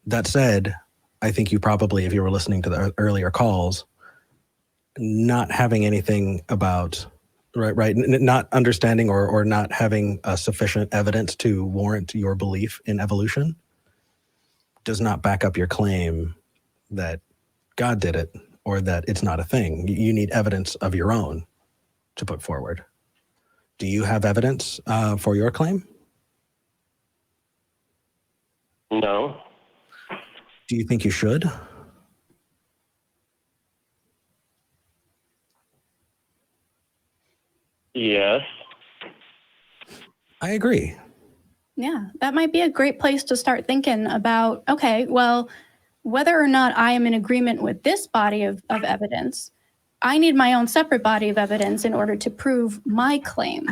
That said, I think you probably, if you were listening to the earlier calls, not having anything about, not understanding or not having sufficient evidence to warrant your belief in evolution does not back up your claim that God did it or that it's not a thing. You need evidence of your own to put forward. Do you have evidence for your claim? No. Do you think you should? Yes. I agree. Yeah, that might be a great place to start thinking about, okay, well, whether or not I am in agreement with this body of evidence, I need my own separate body of evidence in order to prove my claim.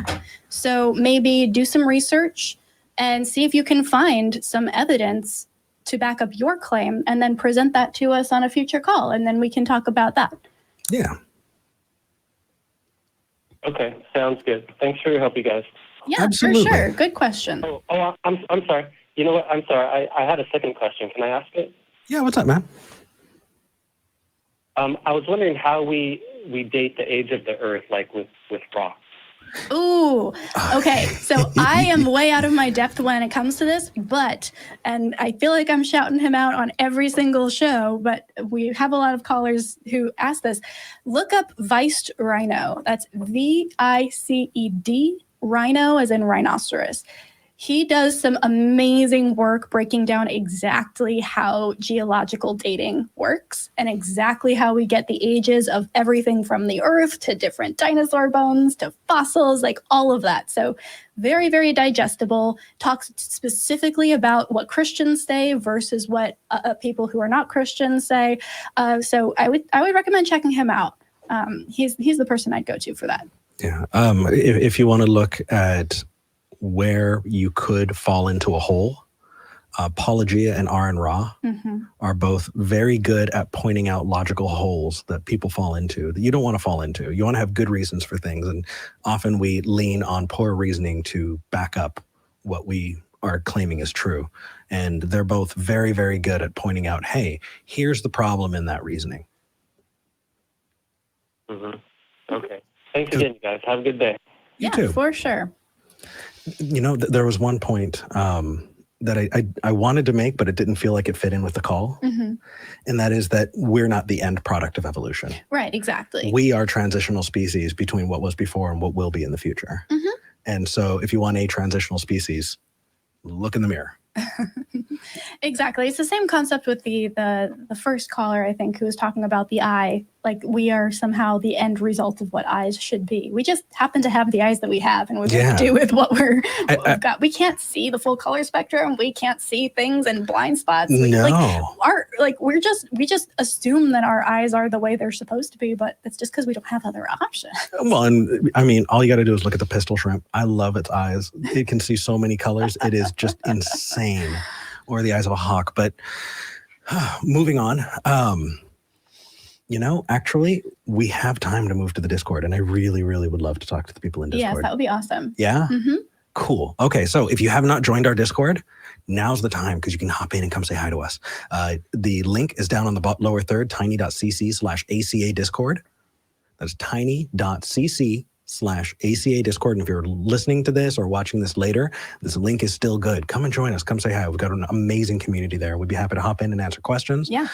So maybe do some research and see if you can find some evidence to back up your claim, and then present that to us on a future call, and then we can talk about that. Yeah. Okay, sounds good. Thanks for your help, you guys. Yeah, absolutely. For sure. Good question. I'm sorry. You know what? I'm sorry. I had a second question. Can I ask it? Yeah, what's up, man? I was wondering how we date the age of the Earth, like with rocks. Ooh, okay. So I am way out of my depth when it comes to this, and I feel like I'm shouting him out on every single show, but we have a lot of callers who ask this. Look up Viced Rhino. That's VICED, rhino as in rhinoceros. He does some amazing work breaking down exactly how geological dating works and exactly how we get the ages of everything from the Earth to different dinosaur bones to fossils, like all of that. So very, very digestible, talks specifically about what Christians say versus what people who are not Christians say. So I would recommend checking him out. He's the person I'd go to for that. Yeah. If you want to look at where you could fall into a hole, Apologia and Aaron Ra are both very good at pointing out logical holes that people fall into that you don't want to fall into. You want to have good reasons for things, and often we lean on poor reasoning to back up what we are claiming is true. And they're both very, very good at pointing out, hey, here's the problem in that reasoning. Okay. Thanks again, you guys. Have a good day. You too. For sure. You know, there was one point that I wanted to make, but it didn't feel like it fit in with the call. Mhm. And that is that we're not the end product of evolution. Right, exactly. We are transitional species between what was before and what will be in the future. Mhm. And so if you want a transitional species, look in the mirror. Exactly. It's the same concept with the first caller, I think, who was talking about the eye. Like, we are somehow the end result of what eyes should be. We just happen to have the eyes that we have, and we Yeah. do with what we've got. We can't see the full color spectrum. We can't see things in blind spots. No. We just assume that our eyes are the way they're supposed to be, but it's just because we don't have other options. Well, and I mean, all you got to do is look at the pistol shrimp. I love its eyes. It can see so many colors. It is just insane. Or the eyes of a hawk. But moving on, actually, we have time to move to the Discord, and I really, really would love to talk to the people in Discord. Yes, that would be awesome. Yeah? Mm-hmm. Cool. Okay, so if you have not joined our Discord, now's the time, because you can hop in and come say hi to us. The link is down on the lower third, tiny.cc/ACA Discord. That's tiny.cc/ACA Discord. And if you're listening to this or watching this later, this link is still good. Come and join us. Come say hi. We've got an amazing community there. We'd be happy to hop in and answer questions. Yeah.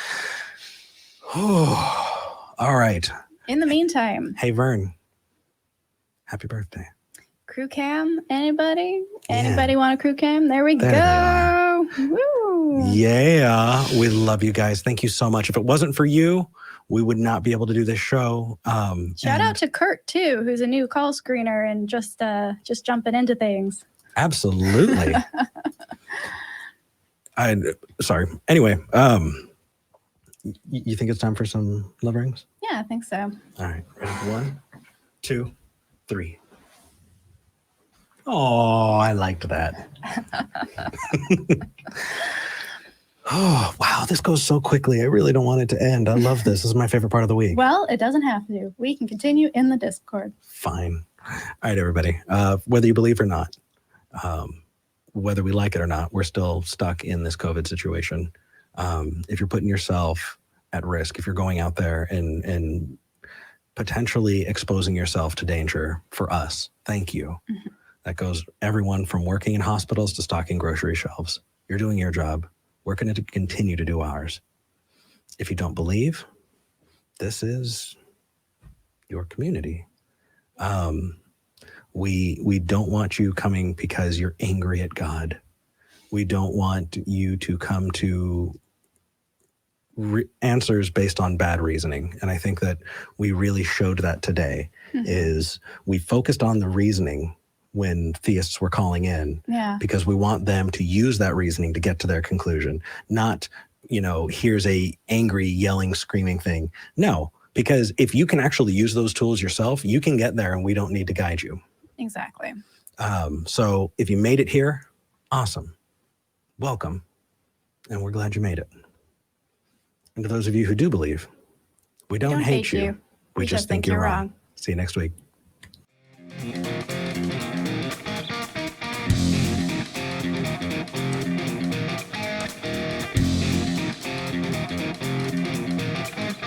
All right. In the meantime. Hey, Vern. Happy birthday. Crew cam, anybody? Yeah. Anybody want a crew cam? There we There go. Woo. Yeah. We love you guys. Thank you so much. If it wasn't for you, we would not be able to do this show. Shout out to Kurt too, who's a new call screener and just jumping into things. Absolutely. Sorry. Anyway, you think it's time for some love rings? Yeah, I think so. All right. Ready? 1, 2, 3. Oh, I liked that. Oh, wow. This goes so quickly. I really don't want it to end. I love this. This is my favorite part of the week. Well, it doesn't have to. We can continue in the Discord. Fine. All right, everybody. Whether you believe or not, whether we like it or not, we're still stuck in this COVID situation. If you're putting yourself at risk, if you're going out there and potentially exposing yourself to danger for us, thank you. Mm-hmm. That goes everyone from working in hospitals to stocking grocery shelves. You're doing your job. We're going to continue to do ours. If you don't believe, this is your community. We don't want you coming because you're angry at God. We don't want you to come to answers based on bad reasoning. And I think that we really showed that today. Mm-hmm. Is we focused on the reasoning when theists were calling in, because we want them to use that reasoning to get to their conclusion, not, here's a angry, yelling, screaming thing. No, because if you can actually use those tools yourself, you can get there and we don't need to guide you. Exactly. So if you made it here, awesome. Welcome. And we're glad you made it. And to those of you who do believe, we don't hate you. We just think you're wrong. See you next week.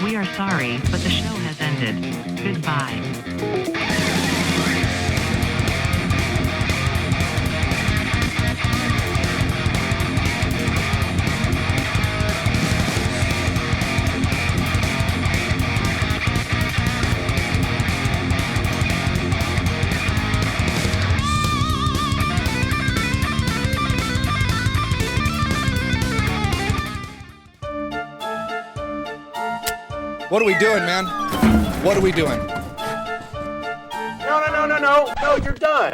We are sorry, but the show has ended. Goodbye. What are we doing, man? What are we doing? No, you're done.